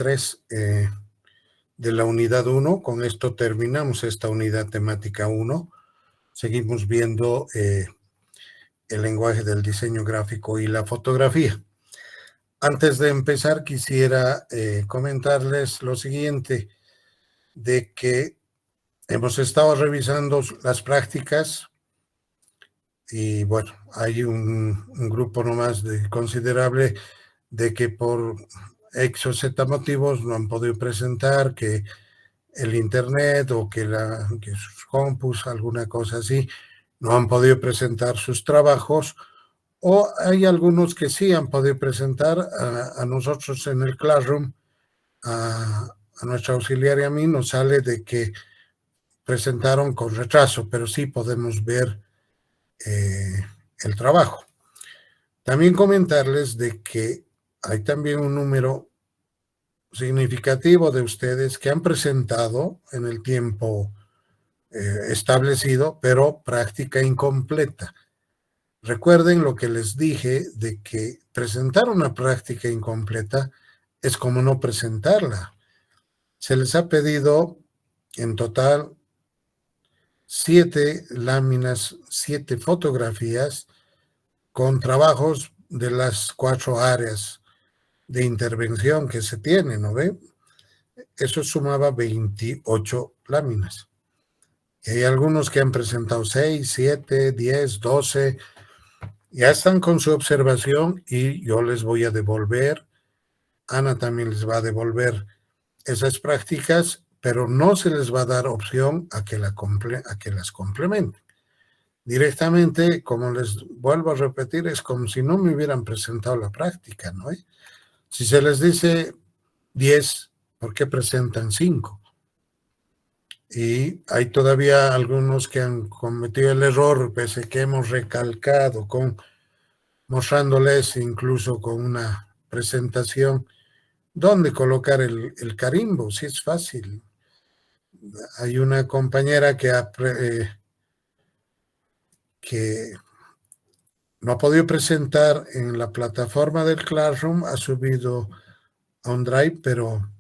3 de la unidad 1. Con esto terminamos esta unidad temática 1. Seguimos viendo el lenguaje del diseño gráfico y la fotografía. Antes de empezar, quisiera comentarles lo siguiente, de que hemos estado revisando las prácticas y bueno, hay un grupo nomás considerable de que por X o Z motivos no han podido presentar, que el internet o que sus compus, alguna cosa así, no han podido presentar sus trabajos, o hay algunos que sí han podido presentar. A nosotros en el Classroom, a nuestra auxiliar y a mí nos sale de que presentaron con retraso, pero sí podemos ver el trabajo. También comentarles de que hay también un número significativo de ustedes que han presentado en el tiempo establecido, pero práctica incompleta. Recuerden lo que les dije de que presentar una práctica incompleta es como no presentarla. Se les ha pedido en total 7 láminas, 7 fotografías con trabajos de las 4 áreas de intervención que se tienen, ¿no ve? Eso sumaba 28 láminas. Y hay algunos que han presentado 6, 7, 10, 12. Ya están con su observación y yo les voy a devolver. Ana también les va a devolver esas prácticas, pero no se les va a dar opción a que las complementen. Directamente, como les vuelvo a repetir, es como si no me hubieran presentado la práctica, ¿no? Si se les dice 10, ¿por qué presentan 5? Y hay todavía algunos que han cometido el error, pese que hemos recalcado, mostrándoles incluso con una presentación dónde colocar el carimbo, si es fácil. Hay una compañera que no ha podido presentar en la plataforma del Classroom, ha subido a un Drive, pero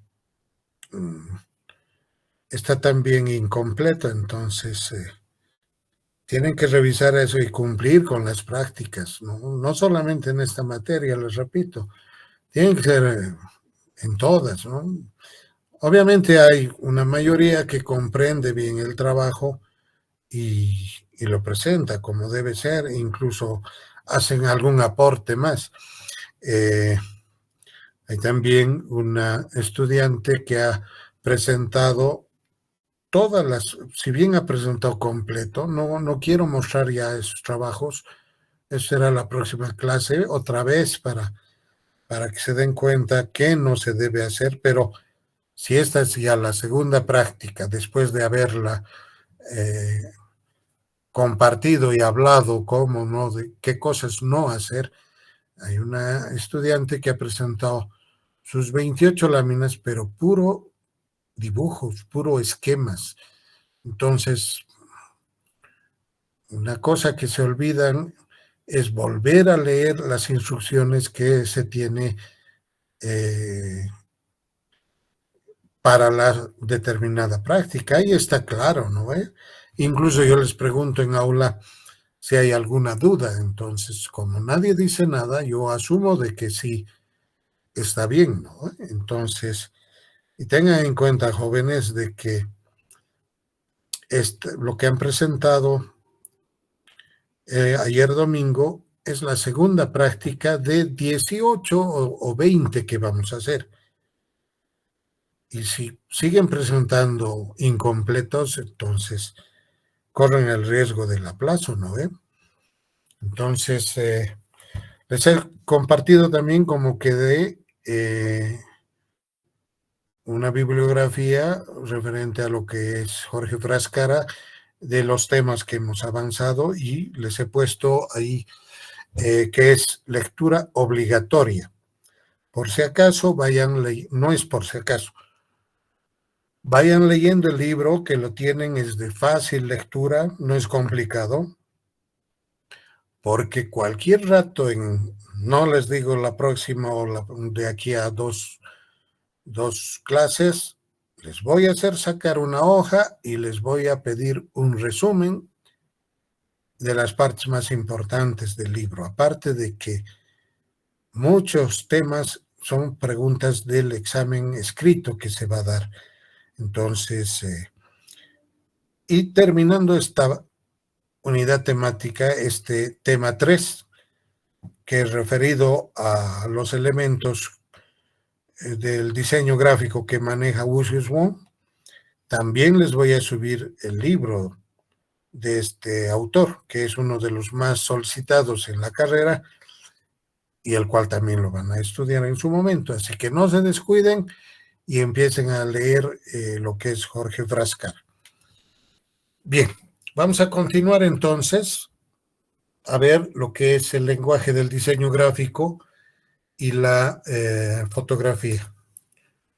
está también incompleta, entonces tienen que revisar eso y cumplir con las prácticas, no solamente en esta materia, les repito, tienen que ser en todas, ¿no? Obviamente hay una mayoría que comprende bien el trabajo y lo presenta como debe ser, incluso hacen algún aporte más. Hay también una estudiante que ha presentado si bien ha presentado completo, no quiero mostrar ya esos trabajos, eso será la próxima clase, otra vez para que se den cuenta que no se debe hacer, pero si esta es ya la segunda práctica, después de haberla compartido y hablado cómo no, de qué cosas no hacer, hay una estudiante que ha presentado sus 28 láminas, pero puro dibujos, puro esquemas. Entonces, una cosa que se olvidan es volver a leer las instrucciones que se tiene para la determinada práctica. Ahí está claro, ¿no? Incluso yo les pregunto en aula si hay alguna duda. Entonces, como nadie dice nada, yo asumo de que sí está bien, ¿no? Entonces, y tengan en cuenta, jóvenes, de que lo que han presentado ayer domingo es la segunda práctica de 18 o 20 que vamos a hacer. Y si siguen presentando incompletos, entonces corren el riesgo del aplazo, ¿no? Entonces, les he compartido también como que de una bibliografía referente a lo que es Jorge Frascara, de los temas que hemos avanzado, y les he puesto ahí que es lectura obligatoria. Por si acaso, no es por si acaso, vayan leyendo el libro, que lo tienen, es de fácil lectura, no es complicado, porque cualquier rato, no les digo la próxima o de aquí a 2 2 clases, les voy a hacer sacar una hoja y les voy a pedir un resumen de las partes más importantes del libro, aparte de que muchos temas son preguntas del examen escrito que se va a dar. Entonces, y terminando esta unidad temática, este tema 3, que es referido a los elementos del diseño gráfico que maneja Lucius Wong, también les voy a subir el libro de este autor, que es uno de los más solicitados en la carrera y el cual también lo van a estudiar en su momento. Así que no se descuiden y empiecen a leer lo que es Jorge Frascar. Bien, vamos a continuar entonces a ver lo que es el lenguaje del diseño gráfico y la fotografía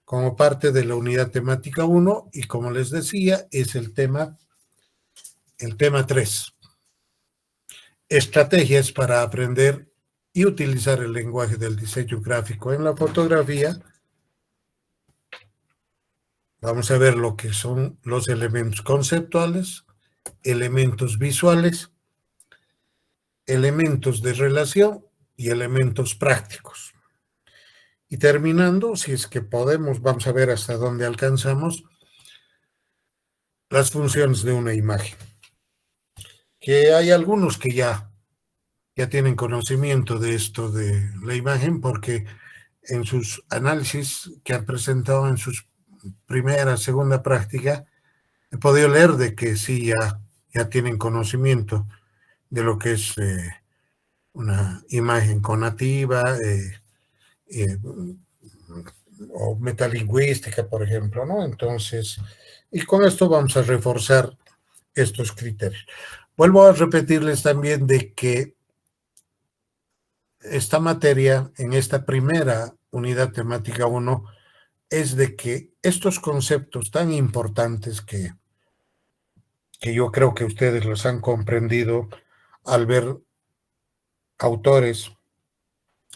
como parte de la unidad temática 1 y como les decía es el tema 3. Estrategias para aprender y utilizar el lenguaje del diseño gráfico en la fotografía. Vamos a ver lo que son los elementos conceptuales, elementos visuales, elementos de relación y elementos prácticos. Y terminando, si es que podemos, vamos a ver hasta dónde alcanzamos, las funciones de una imagen. Que hay algunos que ya tienen conocimiento de esto de la imagen porque en sus análisis que han presentado en sus primera, segunda práctica, he podido leer de que sí ya tienen conocimiento de lo que es una imagen conativa o metalingüística, por ejemplo, ¿no? Entonces, y con esto vamos a reforzar estos criterios. Vuelvo a repetirles también de que esta materia, en esta primera unidad temática 1, es de que estos conceptos tan importantes que yo creo que ustedes los han comprendido al ver autores,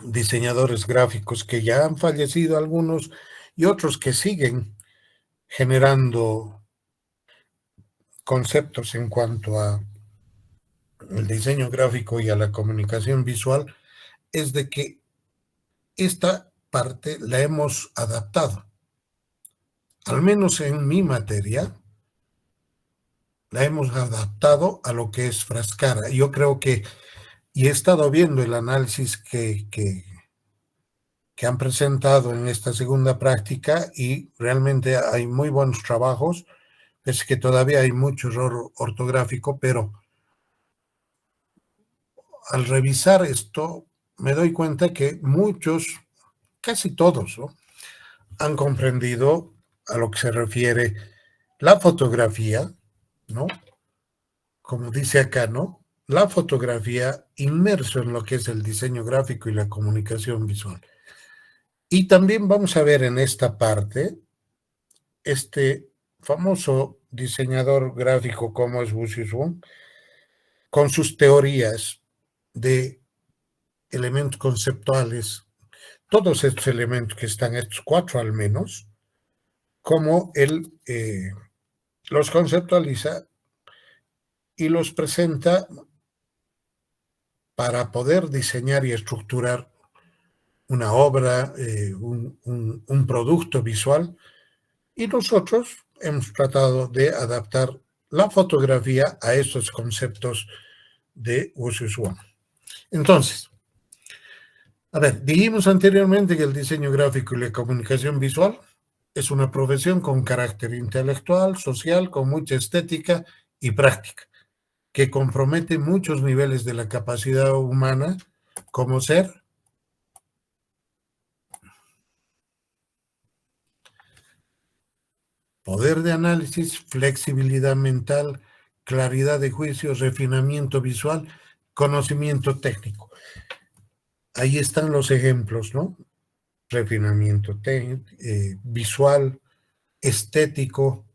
diseñadores gráficos que ya han fallecido algunos y otros que siguen generando conceptos en cuanto a el diseño gráfico y a la comunicación visual, es de que esta parte la hemos adaptado. Al menos en mi materia, la hemos adaptado a lo que es Frascara. Yo creo que, y he estado viendo el análisis que han presentado en esta segunda práctica y realmente hay muy buenos trabajos, es que todavía hay mucho error ortográfico, pero al revisar esto me doy cuenta que muchos, casi todos, ¿no?, han comprendido a lo que se refiere la fotografía, ¿no? Como dice acá, ¿no? La fotografía inmerso en lo que es el diseño gráfico y la comunicación visual. Y también vamos a ver en esta parte este famoso diseñador gráfico como es Lucius Wong, con sus teorías de elementos conceptuales, todos estos elementos que están, estos 4 al menos, como él los conceptualiza y los presenta para poder diseñar y estructurar una obra, un producto visual, y nosotros hemos tratado de adaptar la fotografía a esos conceptos de Lucius Wong. Entonces, a ver, dijimos anteriormente que el diseño gráfico y la comunicación visual es una profesión con carácter intelectual, social, con mucha estética y práctica, que compromete muchos niveles de la capacidad humana como ser, poder de análisis, flexibilidad mental, claridad de juicio, refinamiento visual, conocimiento técnico. Ahí están los ejemplos, ¿no? Refinamiento visual, estético,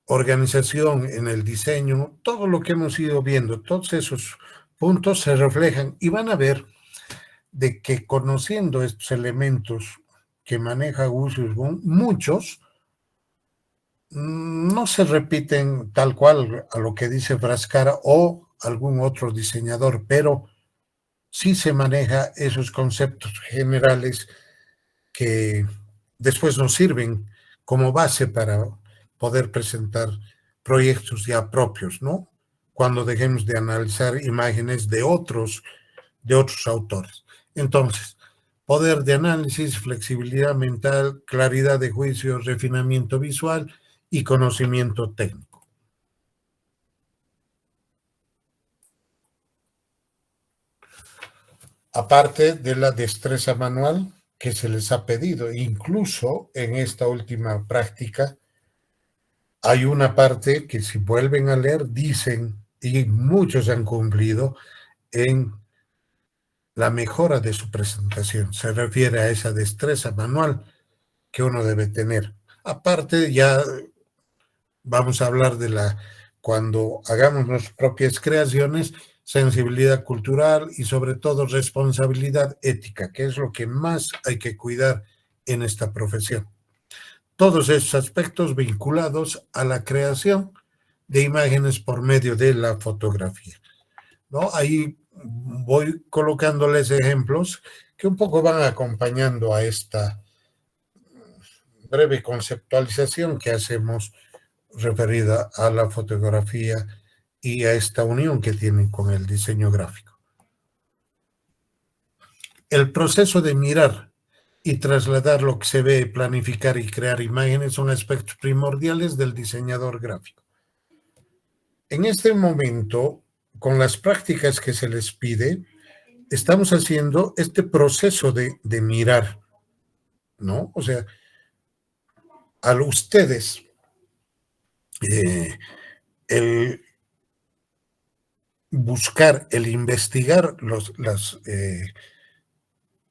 organización en el diseño, todo lo que hemos ido viendo, todos esos puntos se reflejan y van a ver de que conociendo estos elementos que maneja Wusserburg, muchos no se repiten tal cual a lo que dice Brascara o algún otro diseñador, pero sí se maneja esos conceptos generales que después nos sirven como base para poder presentar proyectos ya propios, ¿no? Cuando dejemos de analizar imágenes de otros autores. Entonces, poder de análisis, flexibilidad mental, claridad de juicio, refinamiento visual y conocimiento técnico. Aparte de la destreza manual que se les ha pedido, incluso en esta última práctica, hay una parte que si vuelven a leer, dicen, y muchos han cumplido, en la mejora de su presentación. Se refiere a esa destreza manual que uno debe tener. Aparte, ya vamos a hablar de cuando hagamos nuestras propias creaciones, sensibilidad cultural y sobre todo responsabilidad ética, que es lo que más hay que cuidar en esta profesión. Todos esos aspectos vinculados a la creación de imágenes por medio de la fotografía, ¿no? Ahí voy colocándoles ejemplos que un poco van acompañando a esta breve conceptualización que hacemos referida a la fotografía y a esta unión que tienen con el diseño gráfico. El proceso de mirar y trasladar lo que se ve, planificar y crear imágenes son aspectos primordiales del diseñador gráfico. En este momento, con las prácticas que se les pide, estamos haciendo este proceso de mirar, ¿no? O sea, a ustedes, el buscar, el investigar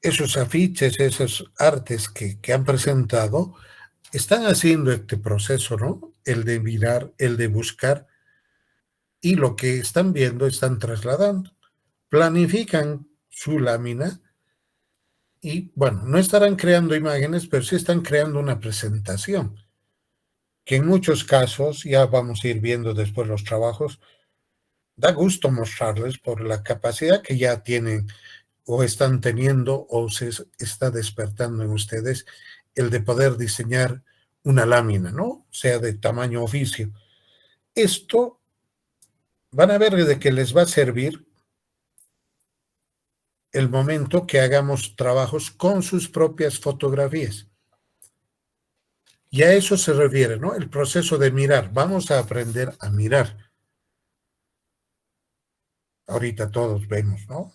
esos afiches, esos artes que han presentado, están haciendo este proceso, ¿no? El de mirar, el de buscar, y lo que están viendo están trasladando. Planifican su lámina y, bueno, no estarán creando imágenes, pero sí están creando una presentación, que en muchos casos, ya vamos a ir viendo después los trabajos, da gusto mostrarles por la capacidad que ya tienen o están teniendo o se está despertando en ustedes el de poder diseñar una lámina, ¿no? Sea de tamaño oficio. Esto van a ver de que les va a servir el momento que hagamos trabajos con sus propias fotografías. Y a eso se refiere, ¿no? El proceso de mirar. Vamos a aprender a mirar. Ahorita todos vemos, ¿no?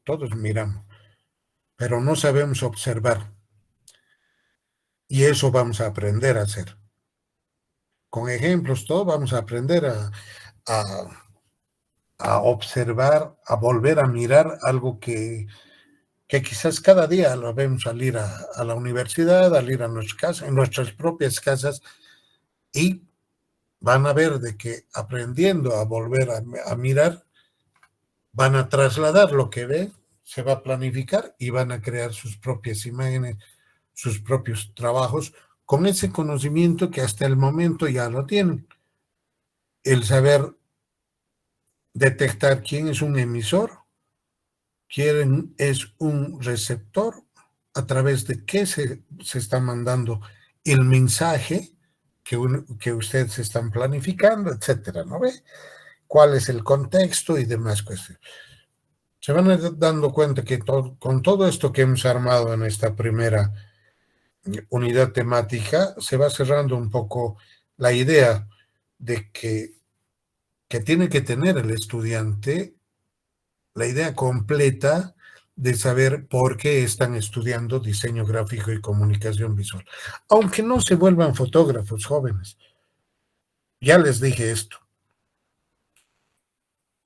Todos miramos, pero no sabemos observar. Y eso vamos a aprender a hacer. Con ejemplos, todo vamos a aprender a observar, a volver a mirar algo que quizás cada día lo vemos salir a la universidad, al ir a nuestras casas, en nuestras propias casas, y van a ver de que aprendiendo a volver a mirar, van a trasladar lo que ven, se va a planificar y van a crear sus propias imágenes, sus propios trabajos, con ese conocimiento que hasta el momento ya lo tienen. El saber detectar quién es un emisor, quién es un receptor, a través de qué se está mandando el mensaje que ustedes están planificando, etcétera, ¿no ve? ¿Cuál es el contexto y demás cuestiones? Se van dando cuenta que con todo esto que hemos armado en esta primera unidad temática, se va cerrando un poco la idea de que tiene que tener el estudiante la idea completa de saber por qué están estudiando diseño gráfico y comunicación visual. Aunque no se vuelvan fotógrafos jóvenes. Ya les dije esto.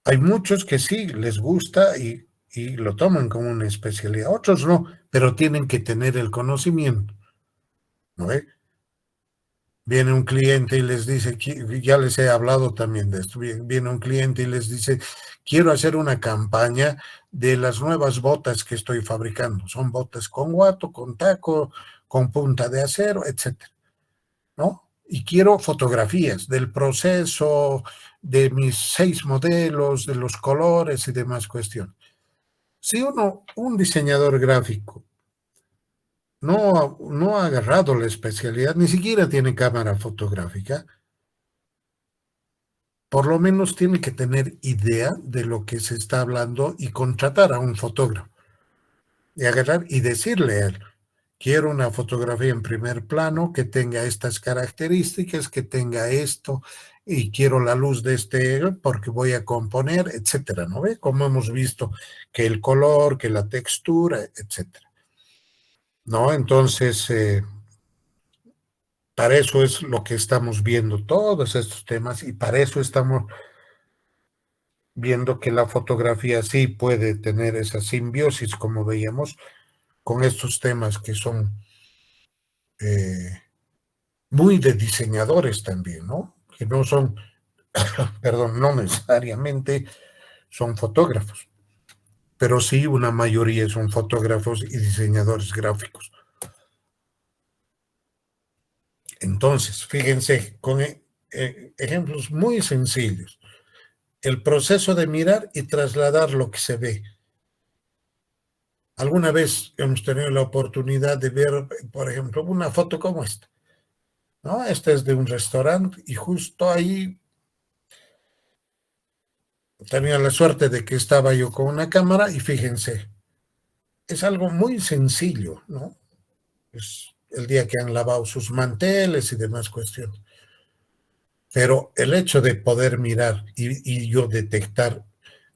Hay muchos que sí les gusta y lo toman como una especialidad. Otros no, pero tienen que tener el conocimiento. ¿No ve? Viene un cliente y les dice, ya les he hablado también de esto, viene un cliente y les dice, quiero hacer una campaña de las nuevas botas que estoy fabricando. Son botas con guato, con taco, con punta de acero, etcétera, ¿no? Y quiero fotografías del proceso, de mis 6 modelos, de los colores y demás cuestiones. Si un diseñador gráfico, no ha agarrado la especialidad, ni siquiera tiene cámara fotográfica, por lo menos tiene que tener idea de lo que se está hablando y contratar a un fotógrafo. Y agarrar y decirle a él, quiero una fotografía en primer plano que tenga estas características, que tenga esto, y quiero la luz de este porque voy a componer, etcétera, ¿no ve? Como hemos visto, que el color, que la textura, etcétera, ¿no? Entonces, para eso es lo que estamos viendo todos estos temas y para eso estamos viendo que la fotografía sí puede tener esa simbiosis, como veíamos, con estos temas que son eh, muy de diseñadores también, ¿no? Que no son, perdón, no necesariamente son fotógrafos, pero sí una mayoría son fotógrafos y diseñadores gráficos. Entonces, fíjense, con ejemplos muy sencillos, el proceso de mirar y trasladar lo que se ve. Alguna vez hemos tenido la oportunidad de ver, por ejemplo, una foto como esta, ¿no? Esta es de un restaurante y justo ahí tenía la suerte de que estaba yo con una cámara y fíjense, es algo muy sencillo, ¿no? Es el día que han lavado sus manteles y demás cuestiones. Pero el hecho de poder mirar y yo detectar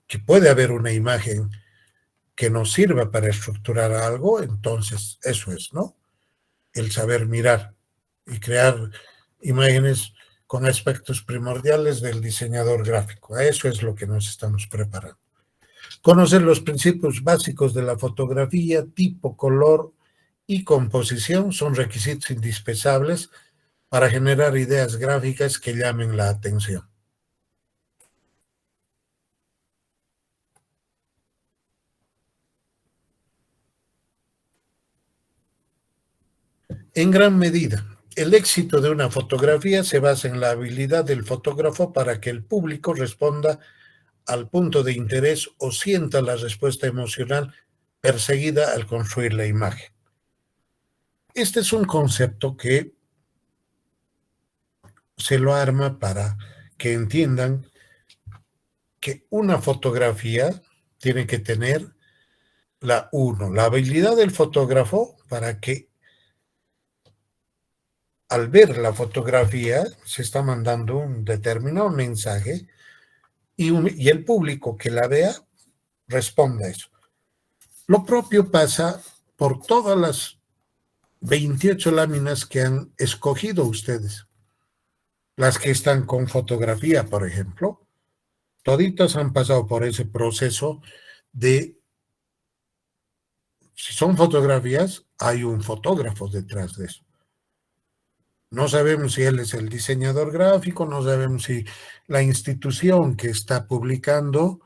que puede haber una imagen que nos sirva para estructurar algo, entonces eso es, ¿no? El saber mirar y crear imágenes con aspectos primordiales del diseñador gráfico. A eso es lo que nos estamos preparando. Conocer los principios básicos de la fotografía, tipo, color y composición son requisitos indispensables para generar ideas gráficas que llamen la atención. En gran medida, el éxito de una fotografía se basa en la habilidad del fotógrafo para que el público responda al punto de interés o sienta la respuesta emocional perseguida al construir la imagen. Este es un concepto que se lo arma para que entiendan que una fotografía tiene que tener la habilidad del fotógrafo para que al ver la fotografía se está mandando un determinado mensaje y el público que la vea responda a eso. Lo propio pasa por todas las 28 láminas que han escogido ustedes. Las que están con fotografía, por ejemplo, toditas han pasado por ese proceso de, si son fotografías, hay un fotógrafo detrás de eso. No sabemos si él es el diseñador gráfico, no sabemos si la institución que está publicando,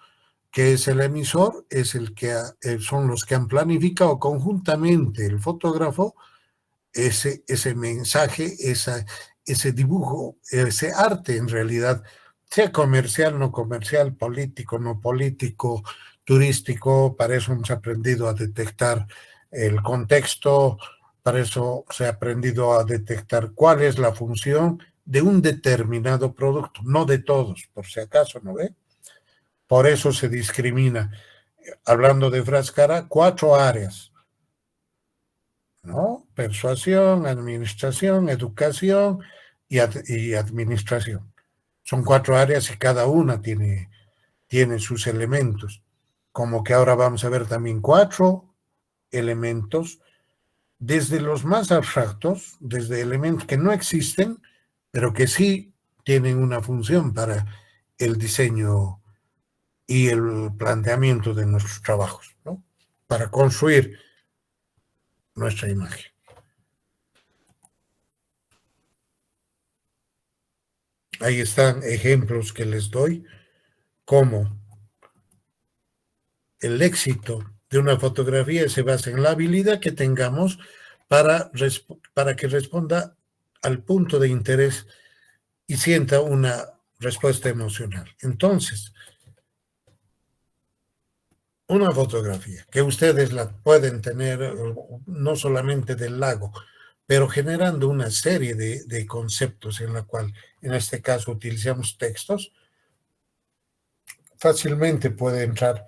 que es el emisor, es el que son los que han planificado conjuntamente el fotógrafo ese mensaje, ese dibujo, ese arte en realidad, sea comercial, no comercial, político, no político, turístico. Para eso hemos aprendido a detectar el contexto, para eso se ha aprendido a detectar cuál es la función de un determinado producto, no de todos, por si acaso, ¿no ve? Por eso se discrimina, hablando de Frascara, 4 áreas, ¿no? Persuasión, administración, educación y administración. Son 4 áreas y cada una tiene sus elementos. Como que ahora vamos a ver también 4 elementos, desde los más abstractos, desde elementos que no existen, pero que sí tienen una función para el diseño y el planteamiento de nuestros trabajos, ¿no? Para construir nuestra imagen. Ahí están ejemplos que les doy, como el éxito de una fotografía se basa en la habilidad que tengamos para que responda al punto de interés y sienta una respuesta emocional. Entonces, una fotografía que ustedes la pueden tener no solamente del lago, pero generando una serie de conceptos en la cual, en este caso, utilizamos textos, fácilmente puede entrar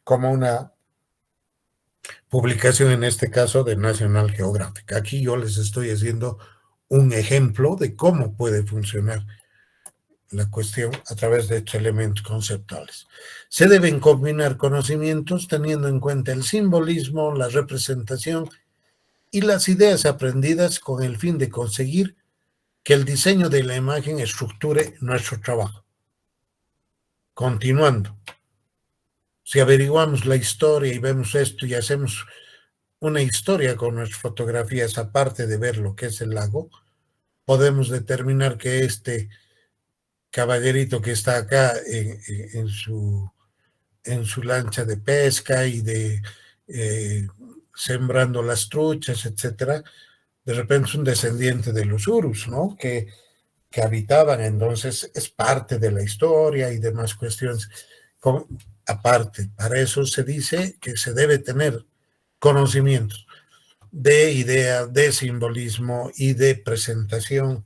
como una publicación, en este caso, de National Geographic. Aquí yo les estoy haciendo un ejemplo de cómo puede funcionar la cuestión a través de estos elementos conceptuales. Se deben combinar conocimientos teniendo en cuenta el simbolismo, la representación y las ideas aprendidas con el fin de conseguir que el diseño de la imagen estructure nuestro trabajo. Continuando, si averiguamos la historia y vemos esto y hacemos una historia con nuestras fotografías, aparte de ver lo que es el lago, podemos determinar que este caballerito que está acá en su lancha de pesca y de sembrando las truchas, etcétera, de repente es un descendiente de los Urus, ¿no? Que habitaban, entonces es parte de la historia y demás cuestiones. Aparte, para eso se dice que se debe tener conocimientos de idea, de simbolismo y de presentación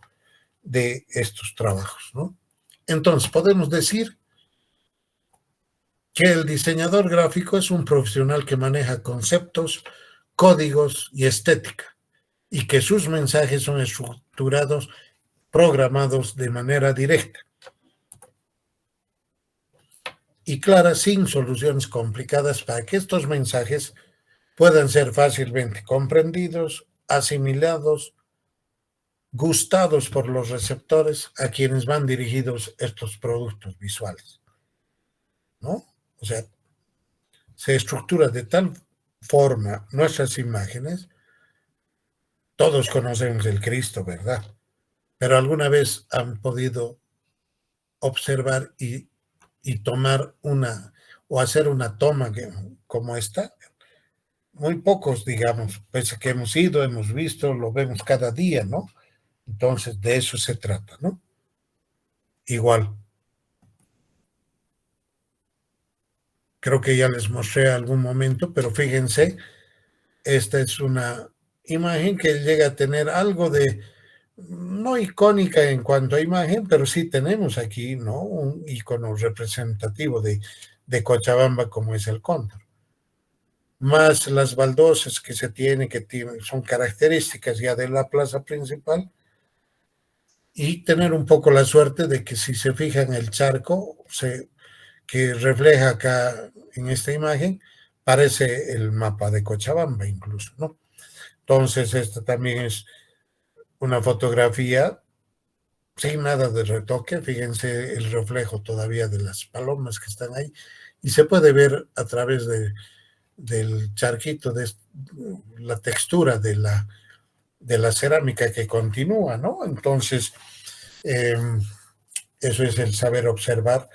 de estos trabajos, ¿no? Entonces, podemos decir que el diseñador gráfico es un profesional que maneja conceptos, códigos y estética, y que sus mensajes son estructurados, programados de manera directa y clara, sin soluciones complicadas, para que estos mensajes puedan ser fácilmente comprendidos, asimilados, gustados por los receptores a quienes van dirigidos estos productos visuales, ¿no? O sea, se estructura de tal forma nuestras imágenes. Todos conocemos el Cristo, ¿verdad? Pero alguna vez han podido observar y tomar una o hacer una toma como esta. Muy pocos, digamos, pese que hemos ido, hemos visto, lo vemos cada día, ¿no? Entonces, de eso se trata, ¿no? Igual, creo que ya les mostré algún momento, pero fíjense, esta es una imagen que llega a tener algo de, no icónica en cuanto a imagen, pero sí tenemos aquí, ¿no? Un icono representativo de Cochabamba como es el cóndor. Más las baldosas que se tienen, son características ya de la plaza principal, y tener un poco la suerte de que si se fijan el charco que refleja acá en esta imagen, parece el mapa de Cochabamba incluso, ¿no? Entonces, esta también es una fotografía sin nada de retoque. Fíjense el reflejo todavía de las palomas que están ahí y se puede ver a través del charquito, de la textura de la cerámica que continúa, ¿no? Entonces, eso es el saber observar,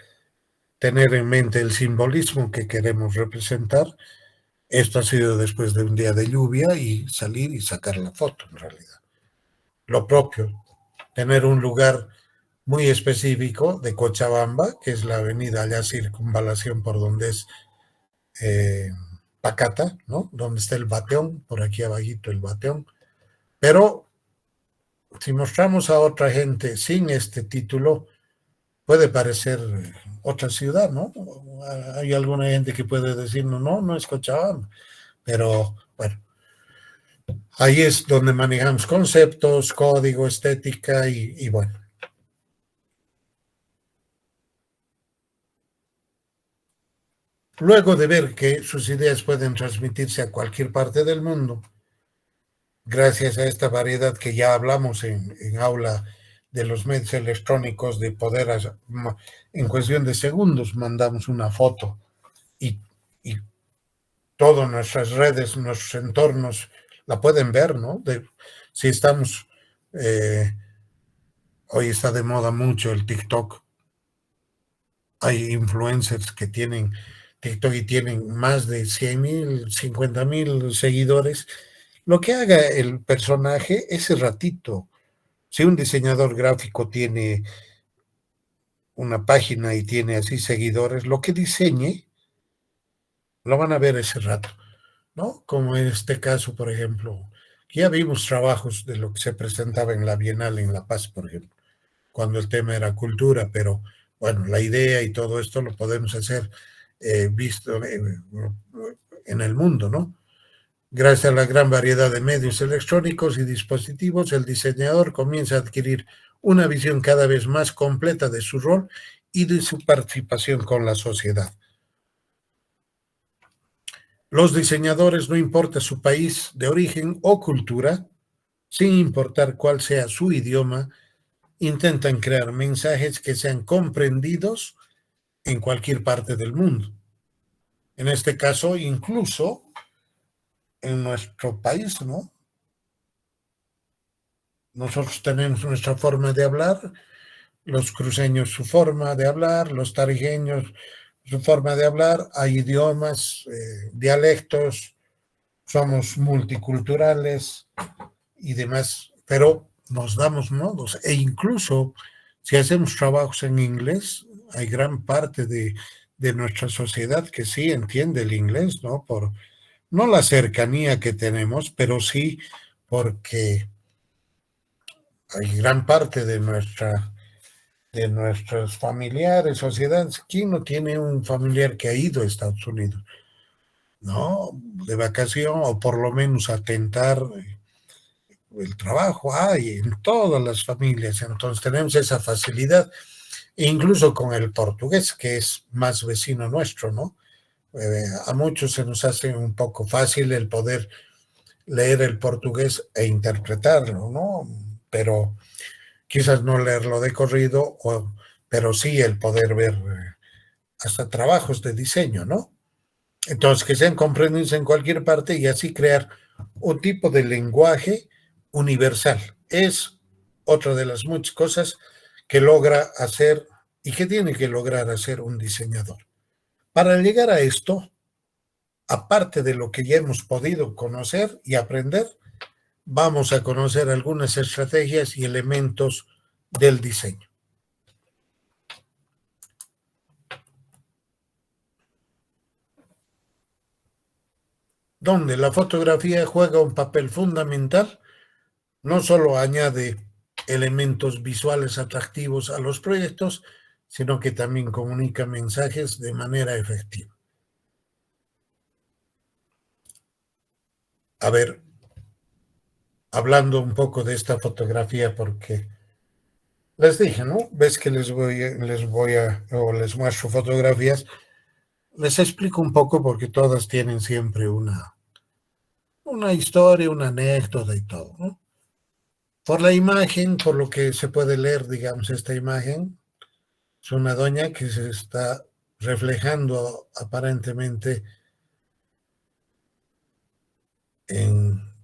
tener en mente el simbolismo que queremos representar. Esto ha sido después de un día de lluvia y salir y sacar la foto, en realidad. Lo propio, tener un lugar muy específico de Cochabamba, que es la avenida allá Circunvalación, por donde es Pacata, ¿no? Donde está el Bateón, por aquí abajito el Bateón. Pero si mostramos a otra gente sin este título, puede parecer otra ciudad, ¿no? Hay alguna gente que puede decir, no, no es Cochabamba, pero bueno, ahí es donde manejamos conceptos, código, estética y bueno. Luego de ver que sus ideas pueden transmitirse a cualquier parte del mundo, gracias a esta variedad que ya hablamos en aula de los medios electrónicos, de poder, en cuestión de segundos, mandamos una foto y todas nuestras redes, nuestros entornos la pueden ver, ¿no? Si estamos, hoy está de moda mucho el TikTok. Hay influencers que tienen TikTok y tienen más de 100,000, 50,000 seguidores Lo que haga el personaje ese ratito. Si un diseñador gráfico tiene una página y tiene así seguidores, lo que diseñe lo van a ver ese rato, ¿no? Como en este caso, por ejemplo, ya vimos trabajos de lo que se presentaba en la Bienal en La Paz, por ejemplo, cuando el tema era cultura, pero bueno, la idea y todo esto lo podemos hacer visto en el mundo, ¿no? Gracias a la gran variedad de medios electrónicos y dispositivos, el diseñador comienza a adquirir una visión cada vez más completa de su rol y de su participación con la sociedad. Los diseñadores, no importa su país de origen o cultura, sin importar cuál sea su idioma, intentan crear mensajes que sean comprendidos en cualquier parte del mundo. En este caso, incluso en nuestro país, ¿no? Nosotros tenemos nuestra forma de hablar, los cruceños su forma de hablar, los tarijeños su forma de hablar, hay idiomas, dialectos, somos multiculturales y demás, pero nos damos modos e incluso si hacemos trabajos en inglés, hay gran parte de nuestra sociedad que sí entiende el inglés, ¿no? Por no la cercanía que tenemos, pero sí porque hay gran parte de nuestros familiares, sociedades. ¿Quién no tiene un familiar que ha ido a Estados Unidos? ¿No? De vacación o por lo menos a tentar el trabajo. Hay en todas las familias. Entonces tenemos esa facilidad. E incluso con el portugués, que es más vecino nuestro, ¿no? A muchos se nos hace un poco fácil el poder leer el portugués e interpretarlo, ¿no? Pero quizás no leerlo de corrido, pero sí el poder ver hasta trabajos de diseño, ¿no? Entonces, que sean comprendidos en cualquier parte y así crear un tipo de lenguaje universal. Es otra de las muchas cosas que logra hacer y que tiene que lograr hacer un diseñador. Para llegar a esto, aparte de lo que ya hemos podido conocer y aprender, vamos a conocer algunas estrategias y elementos del diseño. Donde la fotografía juega un papel fundamental, no solo añade elementos visuales atractivos a los proyectos, sino que también comunica mensajes de manera efectiva. A ver, hablando un poco de esta fotografía, porque les dije, ¿no? Ves que les muestro fotografías, les explico un poco porque todas tienen siempre una historia, una anécdota y todo, ¿no? Por la imagen, por lo que se puede leer, digamos, esta imagen, es una doña que se está reflejando aparentemente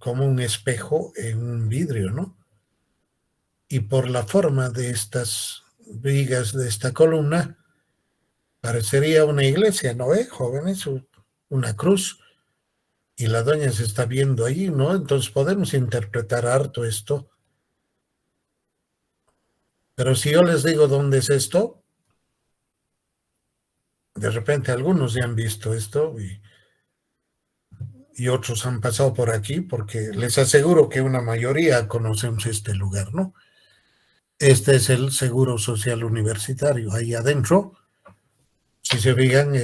como un espejo en un vidrio, ¿no? Y por la forma de estas vigas de esta columna, parecería una iglesia, ¿no? Jóvenes, una cruz, y la doña se está viendo allí, ¿no? Entonces podemos interpretar harto esto. Pero si yo les digo dónde es esto, de repente algunos ya han visto esto y otros han pasado por aquí, porque les aseguro que una mayoría conocemos este lugar, ¿no? Este es el Seguro Social Universitario. Ahí adentro, si se fijan,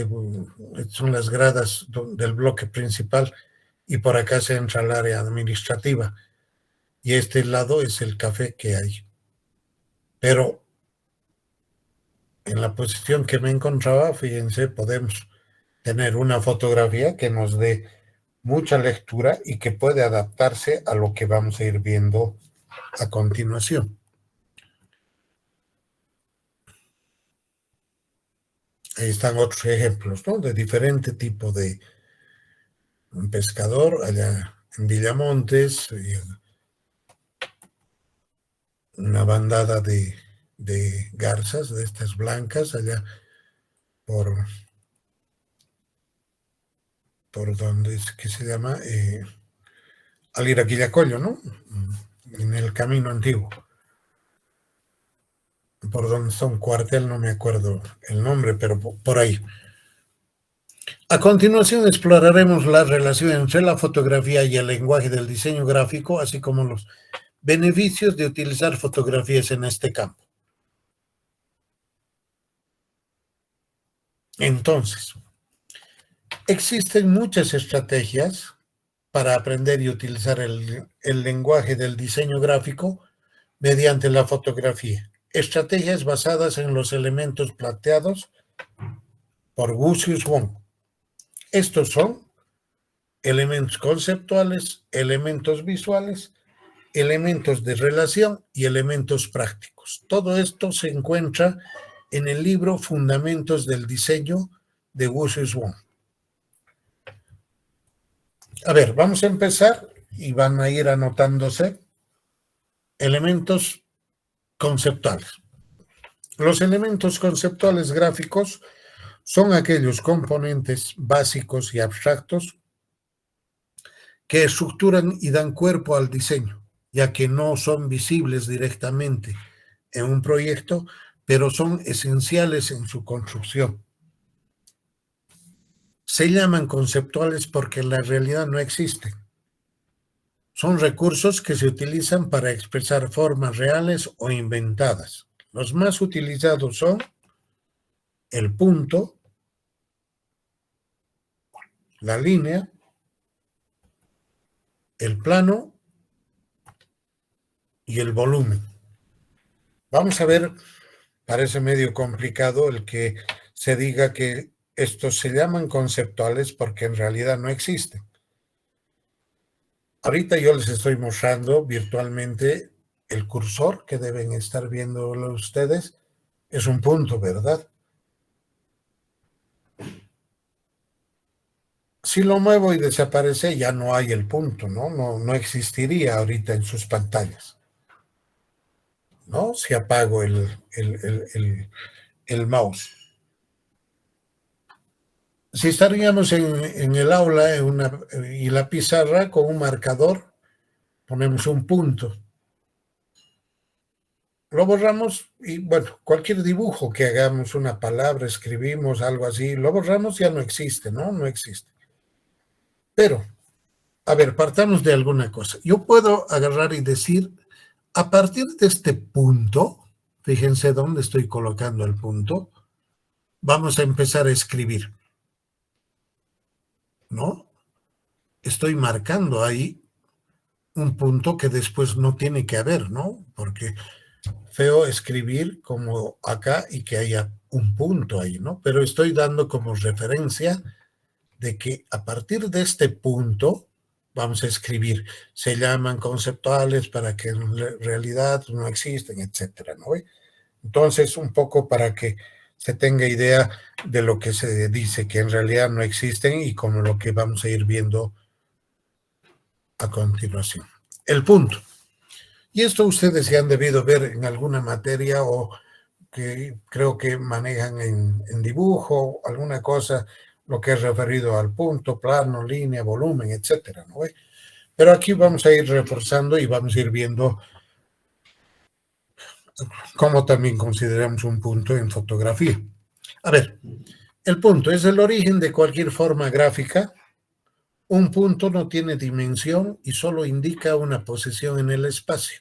son las gradas del bloque principal y por acá se entra al área administrativa. Y este lado es el café que hay. Pero en la posición que me encontraba, fíjense, podemos tener una fotografía que nos dé mucha lectura y que puede adaptarse a lo que vamos a ir viendo a continuación. Ahí están otros ejemplos, ¿no? De diferente tipo de un pescador allá en Villamontes, una bandada de garzas, de estas blancas, allá por, por donde es que se llama al ir a Quillacollo, ¿no? En el camino antiguo. Por donde está un cuartel, no me acuerdo el nombre, pero por ahí. A continuación exploraremos la relación entre la fotografía y el lenguaje del diseño gráfico, así como los beneficios de utilizar fotografías en este campo. Entonces, existen muchas estrategias para aprender y utilizar el lenguaje del diseño gráfico mediante la fotografía. Estrategias basadas en los elementos planteados por Lucius Wong. Estos son elementos conceptuales, elementos visuales, elementos de relación y elementos prácticos. Todo esto se encuentra en el libro Fundamentos del Diseño de Lucius Wong. A ver, vamos a empezar y van a ir anotándose elementos conceptuales. Los elementos conceptuales gráficos son aquellos componentes básicos y abstractos que estructuran y dan cuerpo al diseño, ya que no son visibles directamente en un proyecto, pero son esenciales en su construcción. Se llaman conceptuales porque en la realidad no existen. Son recursos que se utilizan para expresar formas reales o inventadas. Los más utilizados son el punto, la línea, el plano y el volumen. Vamos a ver, parece medio complicado el que se diga que estos se llaman conceptuales porque en realidad no existen. Ahorita yo les estoy mostrando virtualmente el cursor que deben estar viendo ustedes. Es un punto, ¿verdad? Si lo muevo y desaparece, ya no hay el punto, ¿no? No existiría ahorita en sus pantallas, ¿no? Si apago el mouse. Si estaríamos en el aula y la pizarra con un marcador, ponemos un punto. Lo borramos y, bueno, cualquier dibujo que hagamos, una palabra, escribimos algo así, lo borramos, ya no existe, ¿no? No existe. Pero, a ver, partamos de alguna cosa. Yo puedo agarrar y decir, a partir de este punto, fíjense dónde estoy colocando el punto, vamos a empezar a escribir, ¿no? Estoy marcando ahí un punto que después no tiene que haber, ¿no? Porque feo escribir como acá y que haya un punto ahí, ¿no? Pero estoy dando como referencia de que a partir de este punto vamos a escribir. Se llaman conceptuales para que en realidad no existen, etcétera, ¿no? Entonces, un poco para que se tenga idea de lo que se dice que en realidad no existen y como lo que vamos a ir viendo a continuación. El punto. Y esto ustedes ya han debido ver en alguna materia o que creo que manejan en dibujo, alguna cosa, lo que es referido al punto, plano, línea, volumen, etcétera, ¿no? Pero aquí vamos a ir reforzando y vamos a ir viendo cómo también consideramos un punto en fotografía. A ver, el punto es el origen de cualquier forma gráfica. Un punto no tiene dimensión y solo indica una posición en el espacio.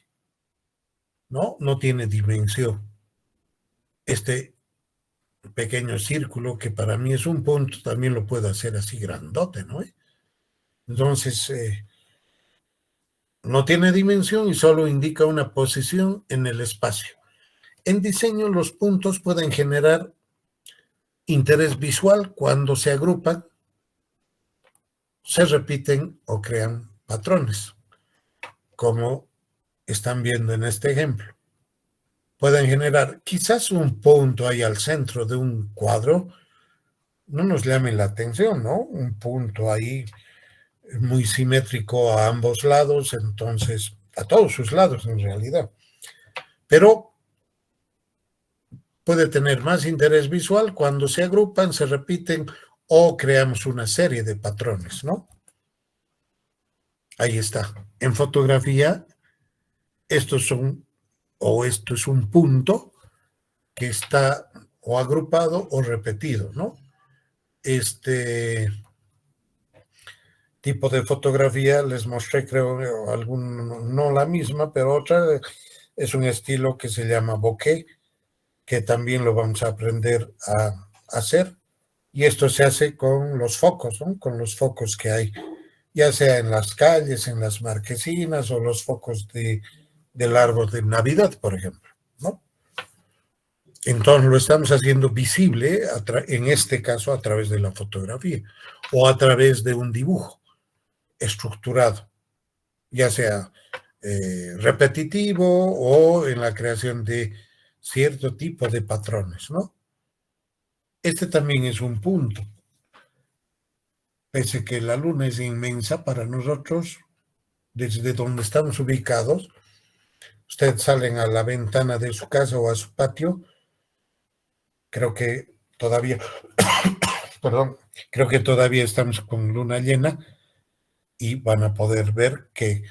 No tiene dimensión. Este pequeño círculo, que para mí es un punto, también lo puedo hacer así grandote, ¿no? Entonces, no tiene dimensión y solo indica una posición en el espacio. En diseño, los puntos pueden generar interés visual cuando se agrupan, se repiten o crean patrones, como están viendo en este ejemplo. Pueden generar quizás un punto ahí al centro de un cuadro, no nos llame la atención, ¿no? Un punto ahí muy simétrico a ambos lados, entonces, a todos sus lados en realidad. Pero puede tener más interés visual cuando se agrupan, se repiten o creamos una serie de patrones, ¿no? Ahí está. En fotografía, estos son, o esto es un punto que está o agrupado o repetido, ¿no? Este tipo de fotografía les mostré, creo, algún, no la misma, pero otra, es un estilo que se llama bokeh, que también lo vamos a aprender a hacer. Y esto se hace con los focos, ¿no? Con los focos que hay, ya sea en las calles, en las marquesinas o los focos del árbol de Navidad, por ejemplo, ¿no? Entonces lo estamos haciendo visible, en este caso, a través de la fotografía o a través de un dibujo estructurado, ya sea repetitivo o en la creación de cierto tipo de patrones, ¿no? Este también es un punto. Pese que la luna es inmensa para nosotros, desde donde estamos ubicados, ustedes salen a la ventana de su casa o a su patio, creo que todavía, perdón, creo que todavía estamos con luna llena y van a poder ver que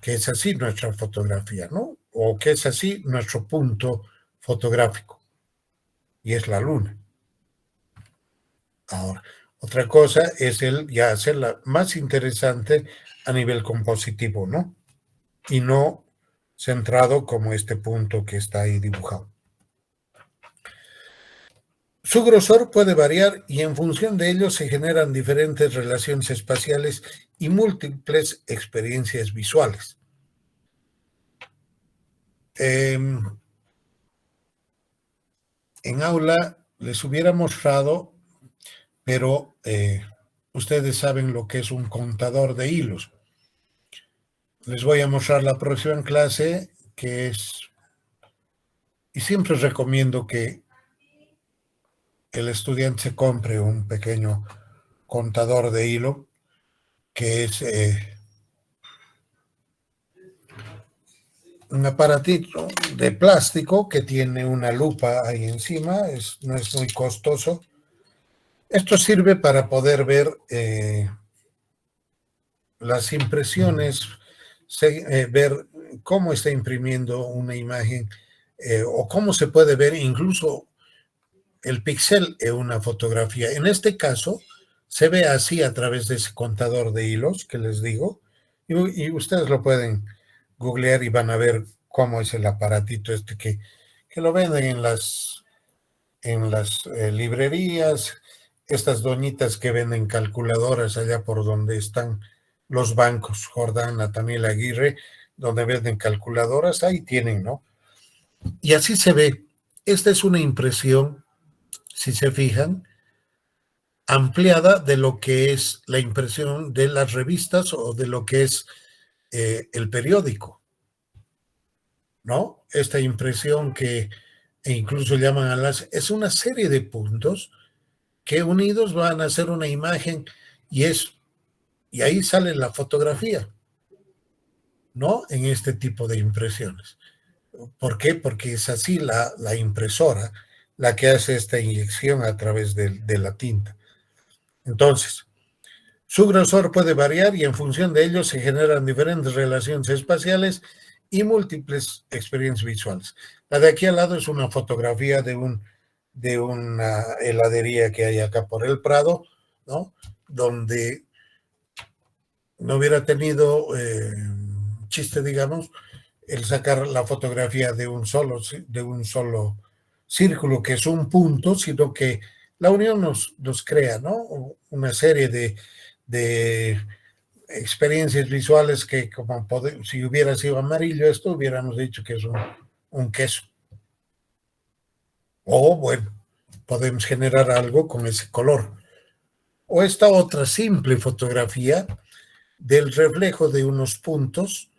es así nuestra fotografía, ¿no? O que es así nuestro punto fotográfico, y es la luna. Ahora, otra cosa es el ya hacerla más interesante a nivel compositivo, ¿no? Y no centrado como este punto que está ahí dibujado. Su grosor puede variar y en función de ello se generan diferentes relaciones espaciales y múltiples experiencias visuales. En aula les hubiera mostrado, pero ustedes saben lo que es un contador de hilos. Les voy a mostrar la próxima clase, que es, y siempre recomiendo que el estudiante se compre un pequeño contador de hilo, que es un aparatito de plástico que tiene una lupa ahí encima, no es muy costoso. Esto sirve para poder ver las impresiones, ver cómo está imprimiendo una imagen o cómo se puede ver incluso el píxel en una fotografía. En este caso, se ve así a través de ese contador de hilos que les digo, y ustedes lo pueden googlear y van a ver cómo es el aparatito este que lo venden en las librerías, estas doñitas que venden calculadoras allá por donde están los bancos, Jordán, Nathaniel Aguirre, donde venden calculadoras, ahí tienen, ¿no? Y así se ve. Esta es una impresión, si se fijan, ampliada de lo que es la impresión de las revistas o de lo que es el periódico, ¿no? Esta impresión que incluso llaman a las... es una serie de puntos que unidos van a hacer una imagen y ahí sale la fotografía, ¿no? En este tipo de impresiones. ¿Por qué? Porque es así la impresora la que hace esta inyección a través de la tinta. Entonces, su grosor puede variar y en función de ello se generan diferentes relaciones espaciales y múltiples experiencias visuales. La de aquí al lado es una fotografía de una heladería que hay acá por el Prado, ¿no? Donde no hubiera tenido chiste, digamos, el sacar la fotografía de un solo círculo, que es un punto, sino que la unión nos crea, ¿no? Una serie de experiencias visuales que como si hubiera sido amarillo esto, hubiéramos dicho que es un queso. O bueno, podemos generar algo con ese color. O esta otra simple fotografía del reflejo de unos puntos.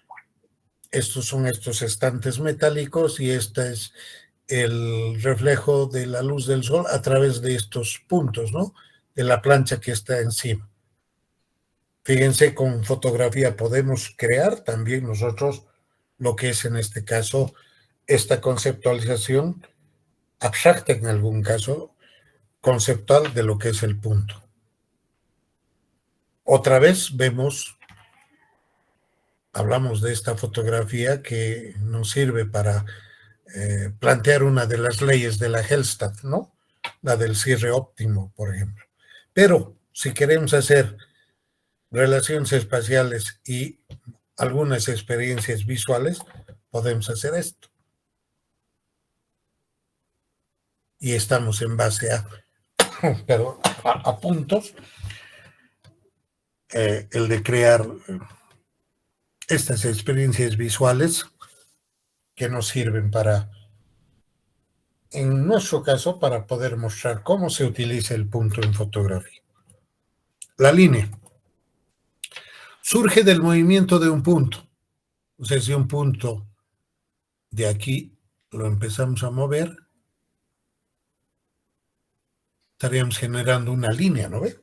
Estos son estos estantes metálicos y este es el reflejo de la luz del sol a través de estos puntos, ¿no? De la plancha que está encima. Fíjense, con fotografía podemos crear también nosotros lo que es en este caso esta conceptualización abstracta, en algún caso conceptual, de lo que es el punto. Otra vez vemos hablamos de esta fotografía que nos sirve para plantear una de las leyes de la Hellstatt, ¿no? La del cierre óptimo, por ejemplo. Pero si queremos hacer relaciones espaciales y algunas experiencias visuales, podemos hacer esto. Y estamos en base a puntos, el de crear estas experiencias visuales que nos sirven para, en nuestro caso, para poder mostrar cómo se utiliza el punto en fotografía. La línea surge del movimiento de un punto. O sea, si un punto de aquí lo empezamos a mover, estaríamos generando una línea, ¿no ve?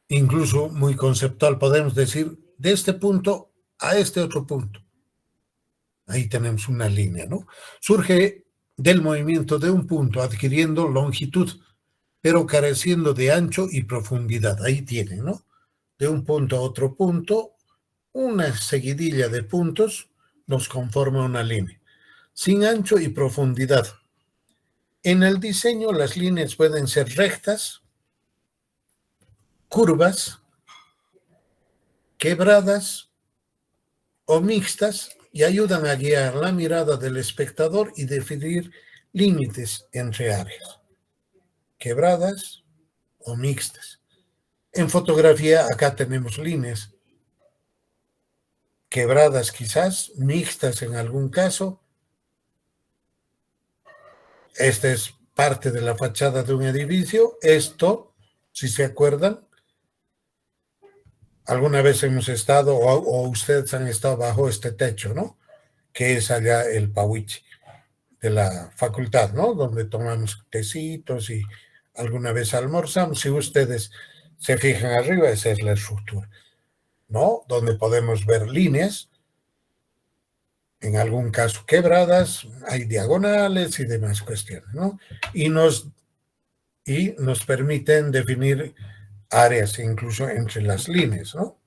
Incluso muy conceptual, podemos decir, de este punto a este otro punto. Ahí tenemos una línea, ¿no? Surge del movimiento de un punto, adquiriendo longitud, pero careciendo de ancho y profundidad. Ahí tienen, ¿no? De un punto a otro punto, una seguidilla de puntos nos conforma una línea, sin ancho y profundidad. En el diseño, las líneas pueden ser rectas, curvas, quebradas o mixtas, y ayudan a guiar la mirada del espectador y definir límites entre áreas, quebradas o mixtas. En fotografía acá tenemos líneas quebradas quizás, mixtas en algún caso. Esta es parte de la fachada de un edificio. Esto, si se acuerdan, alguna vez hemos estado o ustedes han estado bajo este techo, ¿no? Que es allá el Pawichi de la facultad, ¿no? Donde tomamos tecitos y alguna vez almorzamos. Si ustedes se fijan arriba, esa es la estructura, ¿no? Donde podemos ver líneas, en algún caso quebradas, hay diagonales y demás cuestiones, ¿no? Y nos permiten definir áreas incluso entre las líneas, ¿no?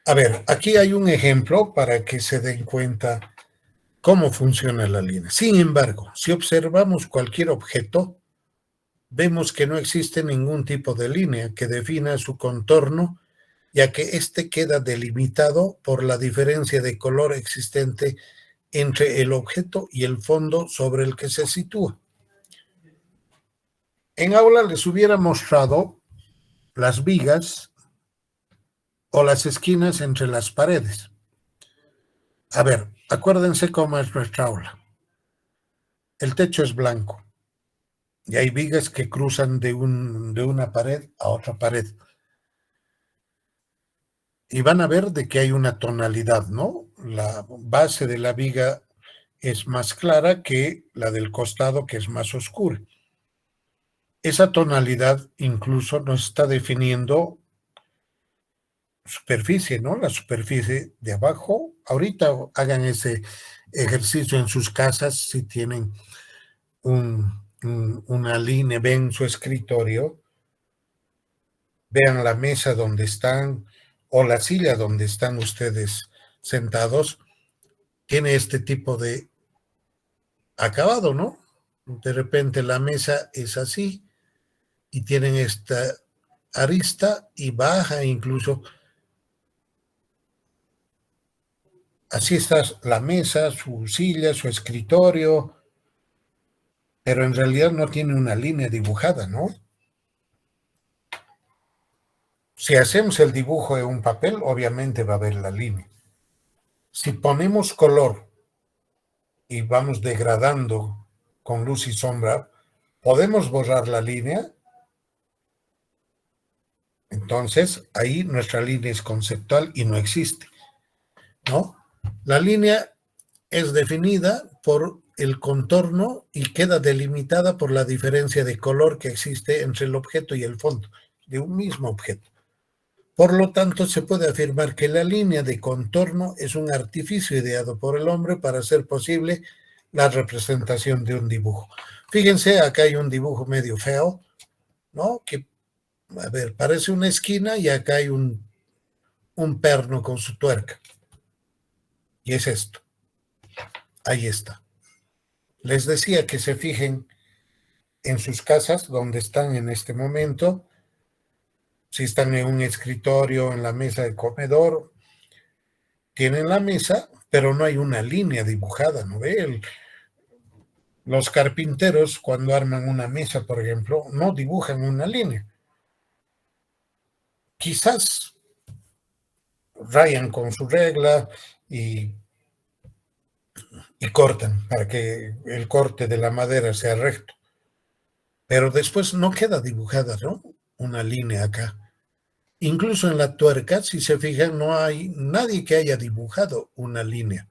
A ver, aquí hay un ejemplo para que se den cuenta cómo funciona la línea. Sin embargo, si observamos cualquier objeto, vemos que no existe ningún tipo de línea que defina su contorno, ya que éste queda delimitado por la diferencia de color existente entre el objeto y el fondo sobre el que se sitúa. En aula les hubiera mostrado las vigas o las esquinas entre las paredes. A ver, acuérdense cómo es nuestra aula. El techo es blanco y hay vigas que cruzan de una pared a otra pared. Y van a ver de que hay una tonalidad, ¿no? La base de la viga es más clara que la del costado, que es más oscura. Esa tonalidad incluso nos está definiendo superficie, ¿no? La superficie de abajo. Ahorita hagan ese ejercicio en sus casas si tienen una línea, ven su escritorio, vean la mesa donde están o la silla donde están ustedes sentados, tiene este tipo de acabado, ¿no? De repente la mesa es así y tienen esta arista y baja incluso. Así está la mesa, su silla, su escritorio, pero en realidad no tiene una línea dibujada, ¿no? Si hacemos el dibujo en un papel, obviamente va a haber la línea. Si ponemos color y vamos degradando con luz y sombra, ¿podemos borrar la línea? Entonces, ahí nuestra línea es conceptual y no existe, ¿no? La línea es definida por el contorno y queda delimitada por la diferencia de color que existe entre el objeto y el fondo de un mismo objeto. Por lo tanto, se puede afirmar que la línea de contorno es un artificio ideado por el hombre para hacer posible la representación de un dibujo. Fíjense, acá hay un dibujo medio feo, ¿no? Que, a ver, parece una esquina y acá hay un un perno con su tuerca. Y es esto. Ahí está. Les decía que se fijen en sus casas, donde están en este momento, si están en un escritorio, en la mesa de comedor, tienen la mesa, pero no hay una línea dibujada, ¿no ve? Los carpinteros, cuando arman una mesa, por ejemplo, no dibujan una línea. Quizás rayan con su regla y cortan para que el corte de la madera sea recto. Pero después no queda dibujada, ¿no? Una línea acá. Incluso en la tuerca, si se fijan, no hay nadie que haya dibujado una línea.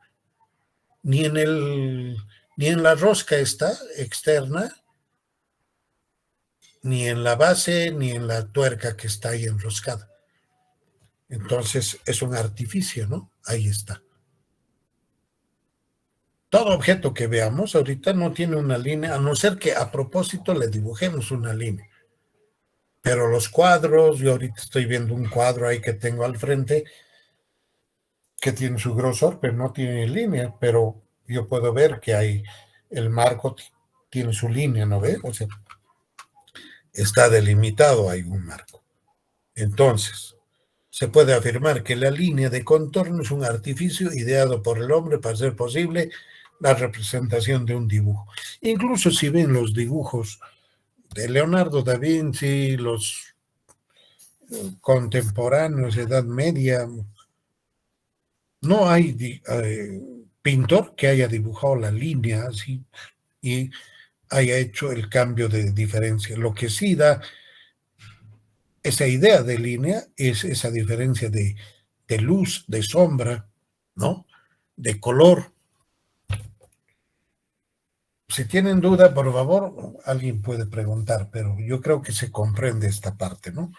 Ni en la rosca esta externa, ni en la base, ni en la tuerca que está ahí enroscada. Entonces es un artificio, ¿no? Ahí está. Todo objeto que veamos ahorita no tiene una línea, a no ser que a propósito le dibujemos una línea. Pero los cuadros, yo ahorita estoy viendo un cuadro ahí que tengo al frente que tiene su grosor, pero no tiene línea, pero yo puedo ver que hay el marco tiene su línea, ¿no ve? O sea, está delimitado, hay un marco. Entonces, se puede afirmar que la línea de contorno es un artificio ideado por el hombre para hacer posible la representación de un dibujo. Incluso si ven los dibujos de Leonardo da Vinci, los contemporáneos, Edad Media, no hay pintor que haya dibujado la línea así y haya hecho el cambio de diferencia. Lo que sí da esa idea de línea es esa diferencia de luz, de sombra, ¿no? De color. Si tienen duda, por favor, alguien puede preguntar, pero yo creo que se comprende esta parte, ¿no?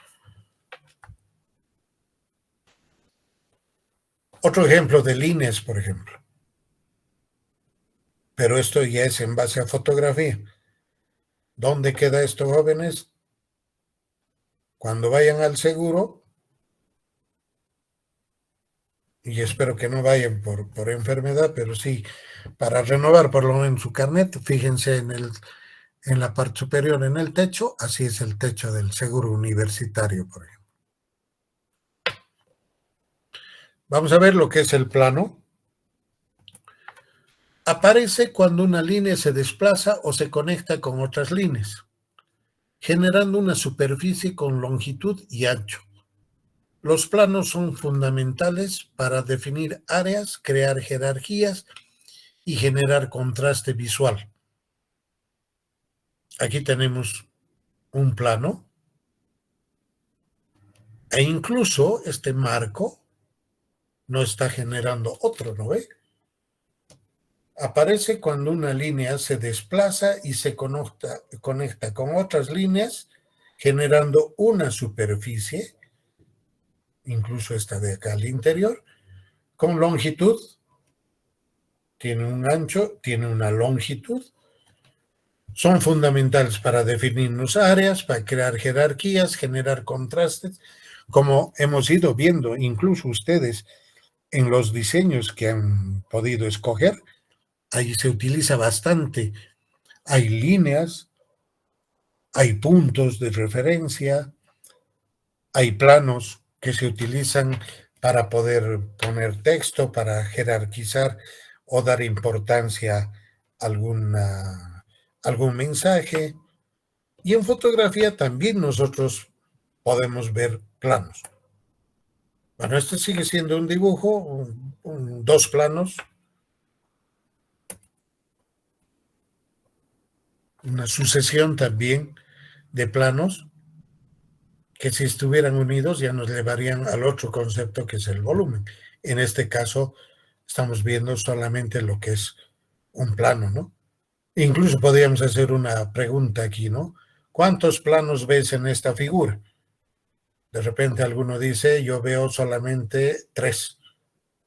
Otro ejemplo de líneas, por ejemplo. Pero esto ya es en base a fotografía. ¿Dónde queda esto, jóvenes? Cuando vayan al seguro, y espero que no vayan por enfermedad, pero sí, para renovar por lo menos su carnet, fíjense en la parte superior, en el techo, así es el techo del seguro universitario, por ejemplo. Vamos a ver lo que es el plano. Aparece cuando una línea se desplaza o se conecta con otras líneas, generando una superficie con longitud y ancho. Los planos son fundamentales para definir áreas, crear jerarquías y generar contraste visual. Aquí tenemos un plano e incluso este marco no está generando otro, ¿no ve? Aparece cuando una línea se desplaza y se conecta con otras líneas, generando una superficie, incluso esta de acá al interior, con longitud, tiene un ancho, tiene una longitud. Son fundamentales para definirnos áreas, para crear jerarquías, generar contrastes, como hemos ido viendo, incluso ustedes en los diseños que han podido escoger, ahí se utiliza bastante. Hay líneas, hay puntos de referencia, hay planos que se utilizan para poder poner texto, para jerarquizar o dar importancia a algún mensaje. Y en fotografía también nosotros podemos ver planos. Bueno, este sigue siendo un dibujo, dos planos, una sucesión también de planos que si estuvieran unidos ya nos llevarían al otro concepto que es el volumen. En este caso estamos viendo solamente lo que es un plano, ¿no? Incluso podríamos hacer una pregunta aquí, ¿no? ¿Cuántos planos ves en esta figura? De repente alguno dice, yo veo solamente 3,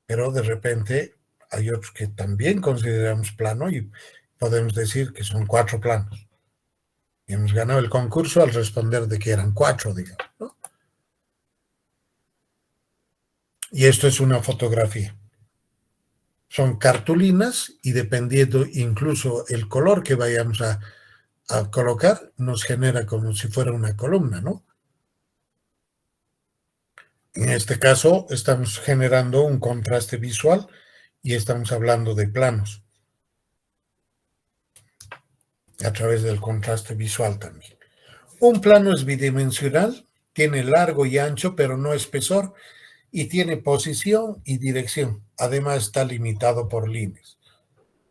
pero de repente hay otros que también consideramos plano y podemos decir que son 4 planos. Y hemos ganado el concurso al responder de que eran 4, digamos, ¿no? Y esto es una fotografía. Son cartulinas y dependiendo incluso el color que vayamos a colocar, nos genera como si fuera una columna, ¿no? En este caso estamos generando un contraste visual y estamos hablando de planos a través del contraste visual también. Un plano es bidimensional, tiene largo y ancho, pero no espesor, y tiene posición y dirección. Además está limitado por líneas.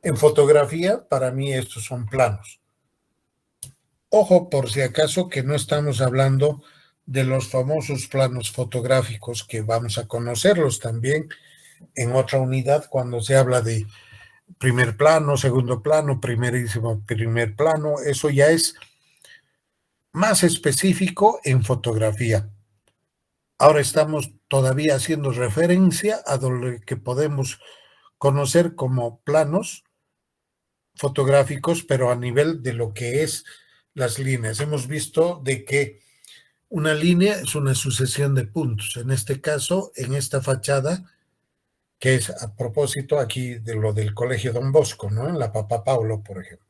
En fotografía, para mí estos son planos. Ojo, por si acaso, que no estamos hablando de los famosos planos fotográficos que vamos a conocerlos también en otra unidad cuando se habla de primer plano, segundo plano, primerísimo primer plano. Eso ya es más específico en fotografía. Ahora estamos todavía haciendo referencia a lo que podemos conocer como planos fotográficos, pero a nivel de lo que es las líneas. Hemos visto de que una línea es una sucesión de puntos. En este caso, en esta fachada, que es a propósito aquí de lo del Colegio Don Bosco, ¿no? En la Papa Paulo, por ejemplo.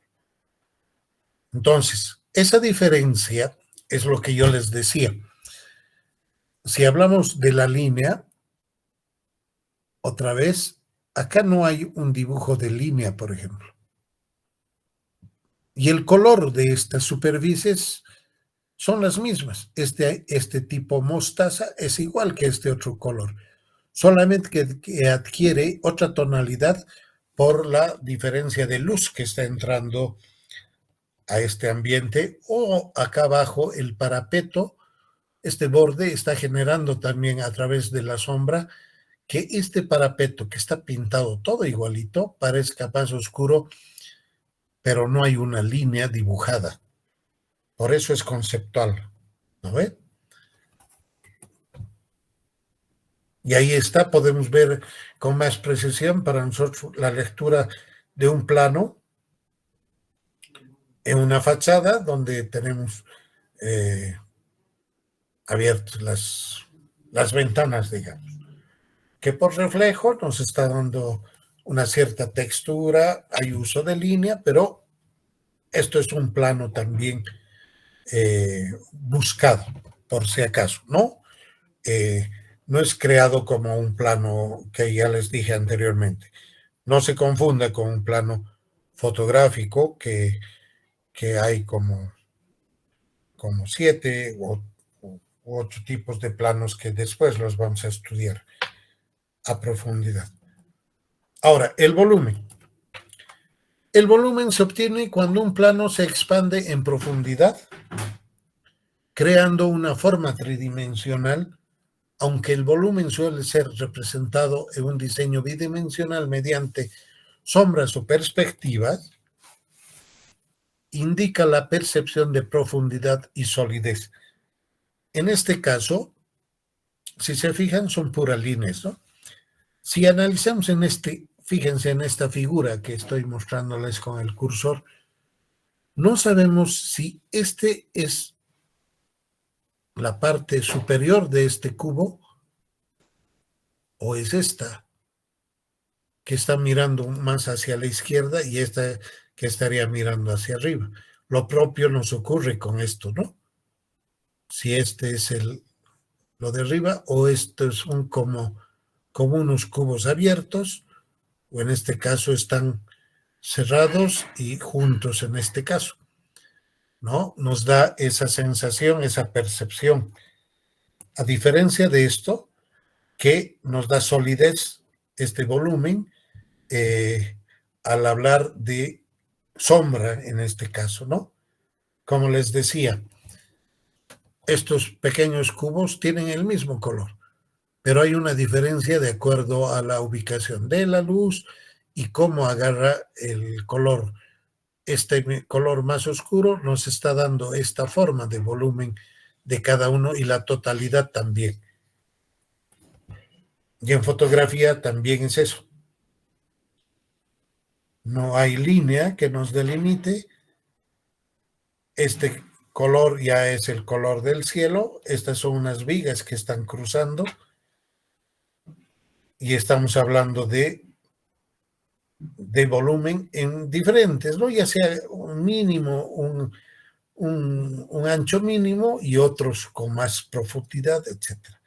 Entonces, esa diferencia es lo que yo les decía. Si hablamos de la línea, otra vez, acá no hay un dibujo de línea, por ejemplo. Y el color de estas superficies son las mismas. Este tipo mostaza es igual que este otro color, solamente que adquiere otra tonalidad por la diferencia de luz que está entrando a este ambiente, o acá abajo el parapeto, este borde está generando también a través de la sombra que este parapeto que está pintado todo igualito parezca más oscuro, pero no hay una línea dibujada. Por eso es conceptual, ¿no ve? Y ahí está, podemos ver con más precisión para nosotros la lectura de un plano en una fachada donde tenemos abiertas las ventanas, digamos, que por reflejo nos está dando una cierta textura, hay uso de línea, pero esto es un plano también buscado, por si acaso, ¿no? No es creado como un plano que ya les dije anteriormente. No se confunda con un plano fotográfico que hay como 7 u 8 tipos de planos que después los vamos a estudiar a profundidad. Ahora, el volumen. El volumen se obtiene cuando un plano se expande en profundidad, creando una forma tridimensional, aunque el volumen suele ser representado en un diseño bidimensional mediante sombras o perspectivas, indica la percepción de profundidad y solidez. En este caso, si se fijan, son puras líneas, ¿no? Si analizamos fíjense en esta figura que estoy mostrándoles con el cursor, no sabemos si este es la parte superior de este cubo o es esta que está mirando más hacia la izquierda y esta que estaría mirando hacia arriba. Lo propio nos ocurre con esto, ¿no? Si este es lo de arriba o estos son como unos cubos abiertos, o en este caso están cerrados y juntos en este caso, ¿no? Nos da esa sensación, esa percepción. A diferencia de esto, que nos da solidez, este volumen, al hablar de sombra en este caso, ¿no? Como les decía, estos pequeños cubos tienen el mismo color, pero hay una diferencia de acuerdo a la ubicación de la luz y cómo agarra el color. Este color más oscuro nos está dando esta forma de volumen de cada uno y la totalidad también. Y en fotografía también es eso. No hay línea que nos delimite. Este color ya es el color del cielo. Estas son unas vigas que están cruzando. y estamos hablando de volumen en diferentes, ¿no? Ya sea un mínimo, un ancho mínimo y otros con más profundidad, etcétera.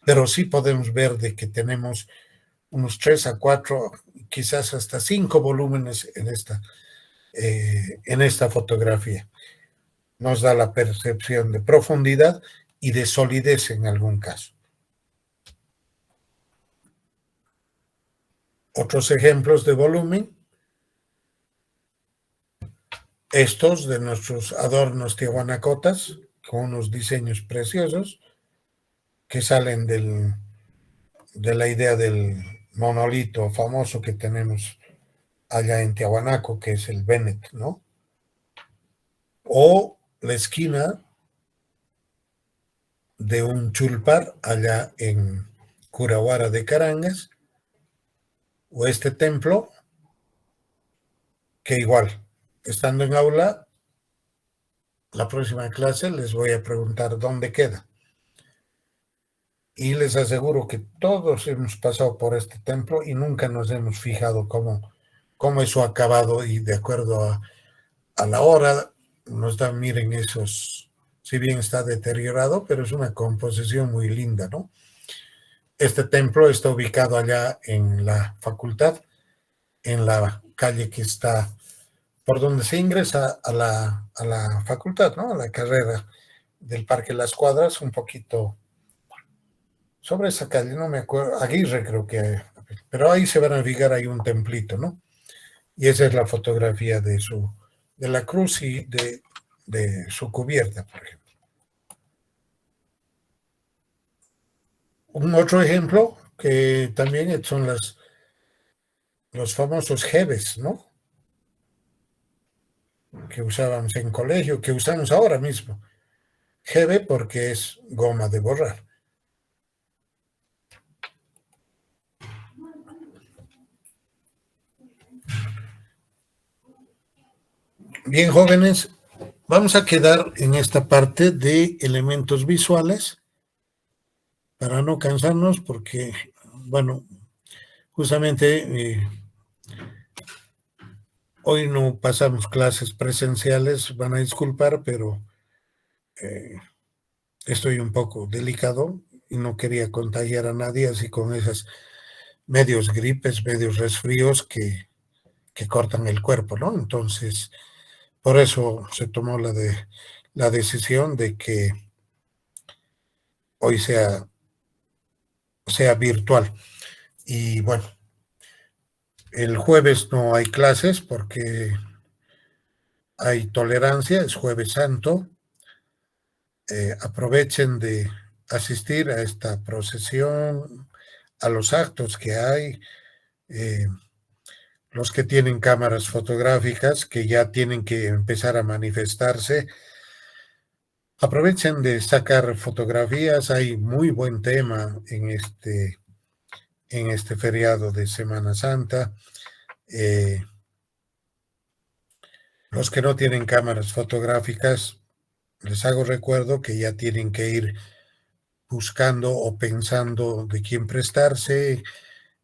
Pero sí podemos ver de que tenemos unos 3 a 4, quizás hasta 5 volúmenes en esta fotografía. Nos da la percepción de profundidad y de solidez en algún caso. Otros ejemplos de volumen, estos de nuestros adornos tiahuanacotas, con unos diseños preciosos que salen de la idea del monolito famoso que tenemos allá en Tiahuanaco, que es el Bennett, ¿no? O la esquina de un chulpar allá en Curahuara de Carangas, o este templo, que igual, estando en aula, la próxima clase les voy a preguntar dónde queda. Y les aseguro que todos hemos pasado por este templo y nunca nos hemos fijado cómo es su acabado, y de acuerdo a la hora nos dan, miren esos, si bien está deteriorado, pero es una composición muy linda, ¿no? Este templo está ubicado allá en la facultad, en la calle que está por donde se ingresa a la facultad, ¿no? A la carrera del Parque Las Cuadras, un poquito sobre esa calle, no me acuerdo, Aguirre creo que, pero ahí se van a ubicar, hay un templito, ¿no? Y esa es la fotografía de la cruz y de su cubierta, por ejemplo. Un otro ejemplo que también son los famosos jebes, ¿no? Que usábamos en colegio, que usamos ahora mismo. Jebe porque es goma de borrar. Bien, jóvenes, vamos a quedar en esta parte de elementos visuales para no cansarnos, porque, bueno, justamente hoy no pasamos clases presenciales, van a disculpar, pero estoy un poco delicado y no quería contagiar a nadie, así con esas medios gripes, medios resfríos que cortan el cuerpo, ¿no? Entonces, por eso se tomó la decisión de que hoy sea virtual. Y bueno, el jueves no hay clases porque hay tolerancia, es Jueves Santo. Aprovechen de asistir a esta procesión, a los actos que hay. Los que tienen cámaras fotográficas, que ya tienen que empezar a manifestarse, aprovechen de sacar fotografías. Hay muy buen tema en este feriado de Semana Santa. Los que no tienen cámaras fotográficas, les hago recuerdo que ya tienen que ir buscando o pensando de quién prestarse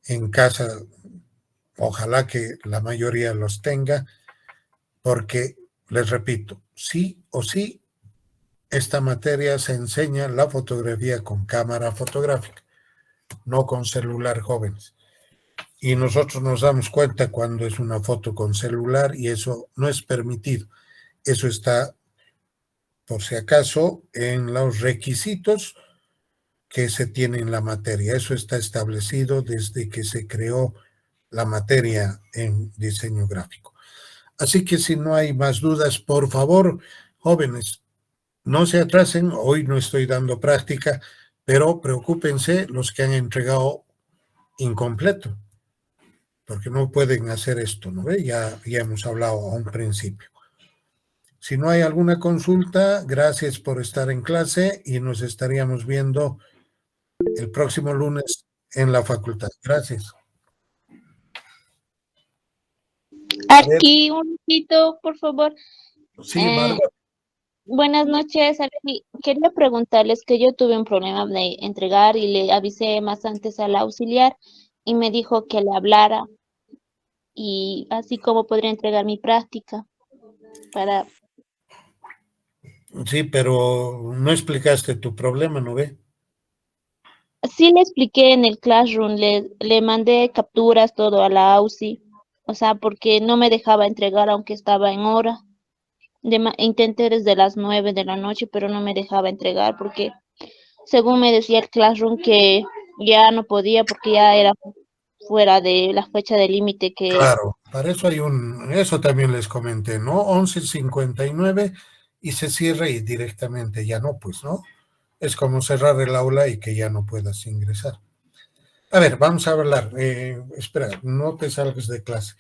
en casa. Ojalá que la mayoría los tenga, porque les repito, sí o sí, esta materia se enseña la fotografía con cámara fotográfica, no con celular, jóvenes. Y nosotros nos damos cuenta cuando es una foto con celular, y eso no es permitido. Eso está, por si acaso, en los requisitos que se tiene en la materia. Eso está establecido desde que se creó la materia en diseño gráfico. Así que si no hay más dudas, por favor, jóvenes, no se atrasen. Hoy no estoy dando práctica, pero preocúpense los que han entregado incompleto, porque no pueden hacer esto, ¿no? Ya hemos hablado a un principio. Si no hay alguna consulta, gracias por estar en clase y nos estaríamos viendo el próximo lunes en la facultad. Gracias. A ver, Aquí un poquito, por favor. sí, Margot. Buenas noches. Quería preguntarles que yo tuve un problema de entregar y le avisé más antes al auxiliar y me dijo que le hablara y así como podría entregar mi práctica para... Sí, pero no explicaste tu problema, ¿no ve? Sí le expliqué en el Classroom, le mandé capturas, todo a la AUSI, o sea, porque no me dejaba entregar aunque estaba en hora. Intenté desde las 9 de la noche, pero no me dejaba entregar porque según me decía el Classroom que ya no podía porque ya era fuera de la fecha de límite que... Claro, para eso eso también les comenté, ¿no? 11:59 y se cierra y directamente ya no, pues, ¿no? Es como cerrar el aula y que ya no puedas ingresar. A ver, vamos a hablar. Espera, no te salgas de clase.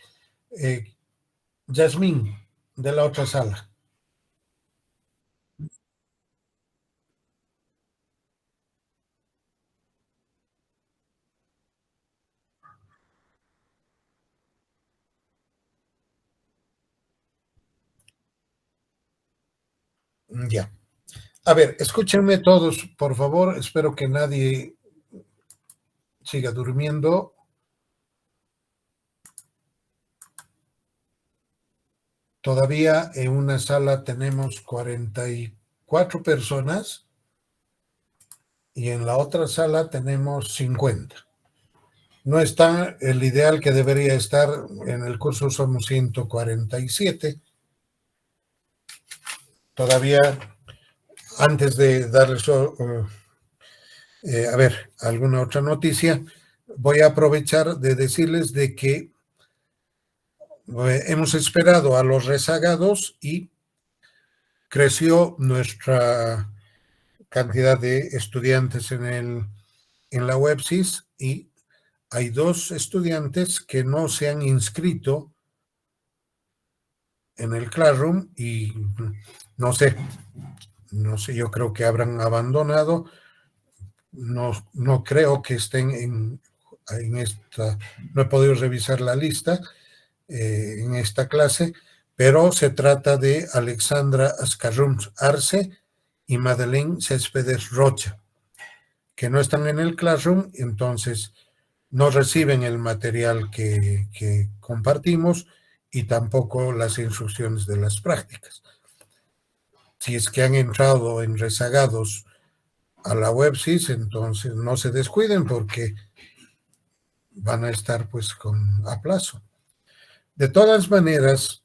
Yasmín, de la otra sala. Ya. A ver, escúchenme todos, por favor. Espero que nadie siga durmiendo. Todavía en una sala tenemos 44 personas y en la otra sala tenemos 50. No está el ideal que debería estar en el curso, somos 147. Todavía, antes de darles a ver, alguna otra noticia, voy a aprovechar de decirles de que hemos esperado a los rezagados y creció nuestra cantidad de estudiantes en la Websis y hay 2 estudiantes que no se han inscrito en el Classroom y no sé, yo creo que habrán abandonado, no creo que estén en esta, no he podido revisar la lista en esta clase, pero se trata de Alexandra Ascarrums Arce y Madeleine Céspedes Rocha, que no están en el Classroom, entonces no reciben el material que compartimos y tampoco las instrucciones de las prácticas. Si es que han entrado en rezagados a la Websis, entonces no se descuiden porque van a estar pues con aplazo. De todas maneras,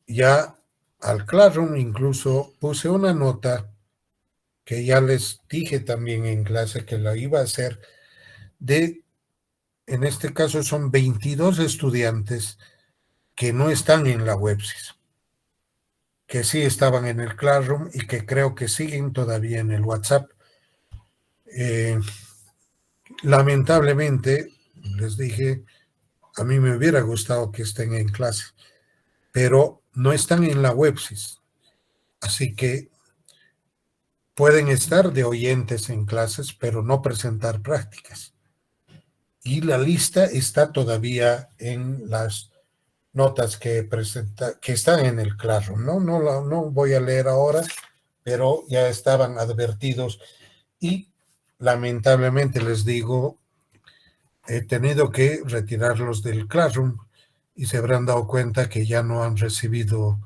ya al Classroom incluso puse una nota que ya les dije también en clase que la iba a hacer en este caso son 22 estudiantes que no están en la Websis, que sí estaban en el Classroom y que creo que siguen todavía en el WhatsApp. Lamentablemente, les dije, a mí me hubiera gustado que estén en clase, pero no están en la Websis, así que pueden estar de oyentes en clases, pero no presentar prácticas. Y la lista está todavía en las notas que están en el Classroom, ¿no? No voy a leer ahora, pero ya estaban advertidos y lamentablemente les digo, he tenido que retirarlos del Classroom y se habrán dado cuenta que ya no han recibido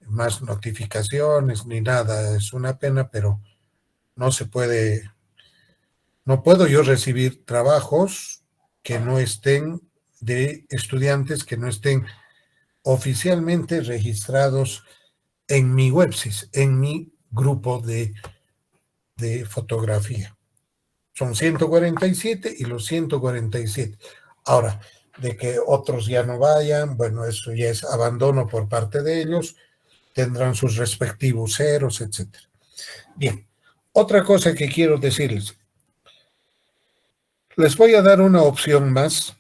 más notificaciones ni nada. Es una pena, pero no se puede, no puedo yo recibir trabajos que no estén de estudiantes que no estén oficialmente registrados en mi Websis, en mi grupo de fotografía. Son 147 y los 147. Ahora, de que otros ya no vayan, bueno, eso ya es abandono por parte de ellos, tendrán sus respectivos ceros, etcétera. Bien, otra cosa que quiero decirles, les voy a dar una opción más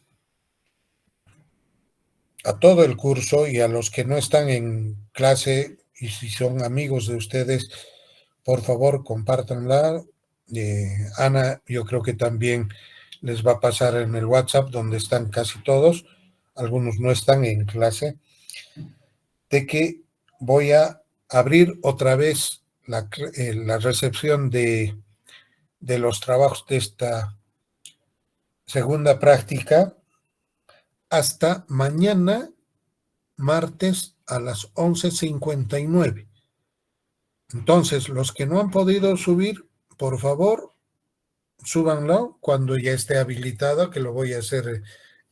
a todo el curso y a los que no están en clase y si son amigos de ustedes, por favor, compártanla. Ana, yo creo que también les va a pasar en el WhatsApp, donde están casi todos, algunos no están en clase, de que voy a abrir otra vez la recepción de los trabajos segunda práctica hasta mañana, martes a las 11:59. Entonces, los que no han podido subir, por favor, súbanlo cuando ya esté habilitado, que lo voy a hacer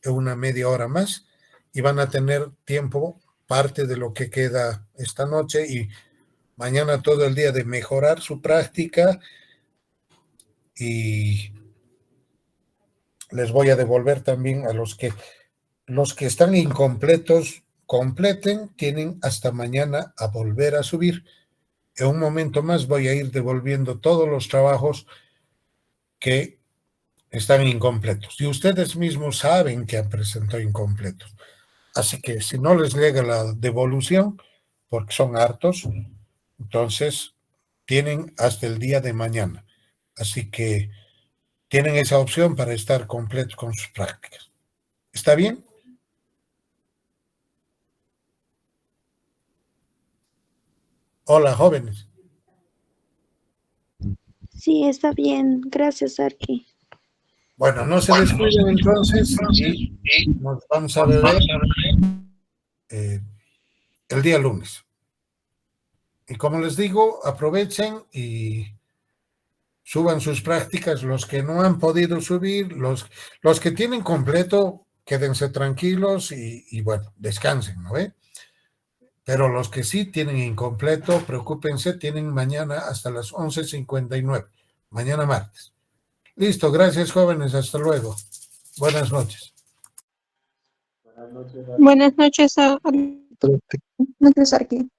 en una media hora más, y van a tener tiempo, parte de lo que queda esta noche y mañana todo el día, de mejorar su práctica, y les voy a devolver también a los que están incompletos, completen, tienen hasta mañana a volver a subir. En un momento más voy a ir devolviendo todos los trabajos que están incompletos. Y ustedes mismos saben que han presentado incompletos. Así que si no les llega la devolución, porque son hartos, entonces tienen hasta el día de mañana. Así que tienen esa opción para estar completos con sus prácticas. ¿Está bien? Hola, jóvenes. Sí, está bien. Gracias, Arqui. Bueno, no se descuiden entonces y nos vamos a beber el día lunes. Y como les digo, aprovechen y suban sus prácticas. Los que no han podido subir, los que tienen completo, quédense tranquilos y bueno, descansen, ¿no ve? Pero los que sí tienen incompleto, preocúpense, tienen mañana hasta las 11:59, mañana martes. Listo, gracias jóvenes, hasta luego. Buenas noches. Buenas noches, Arqui.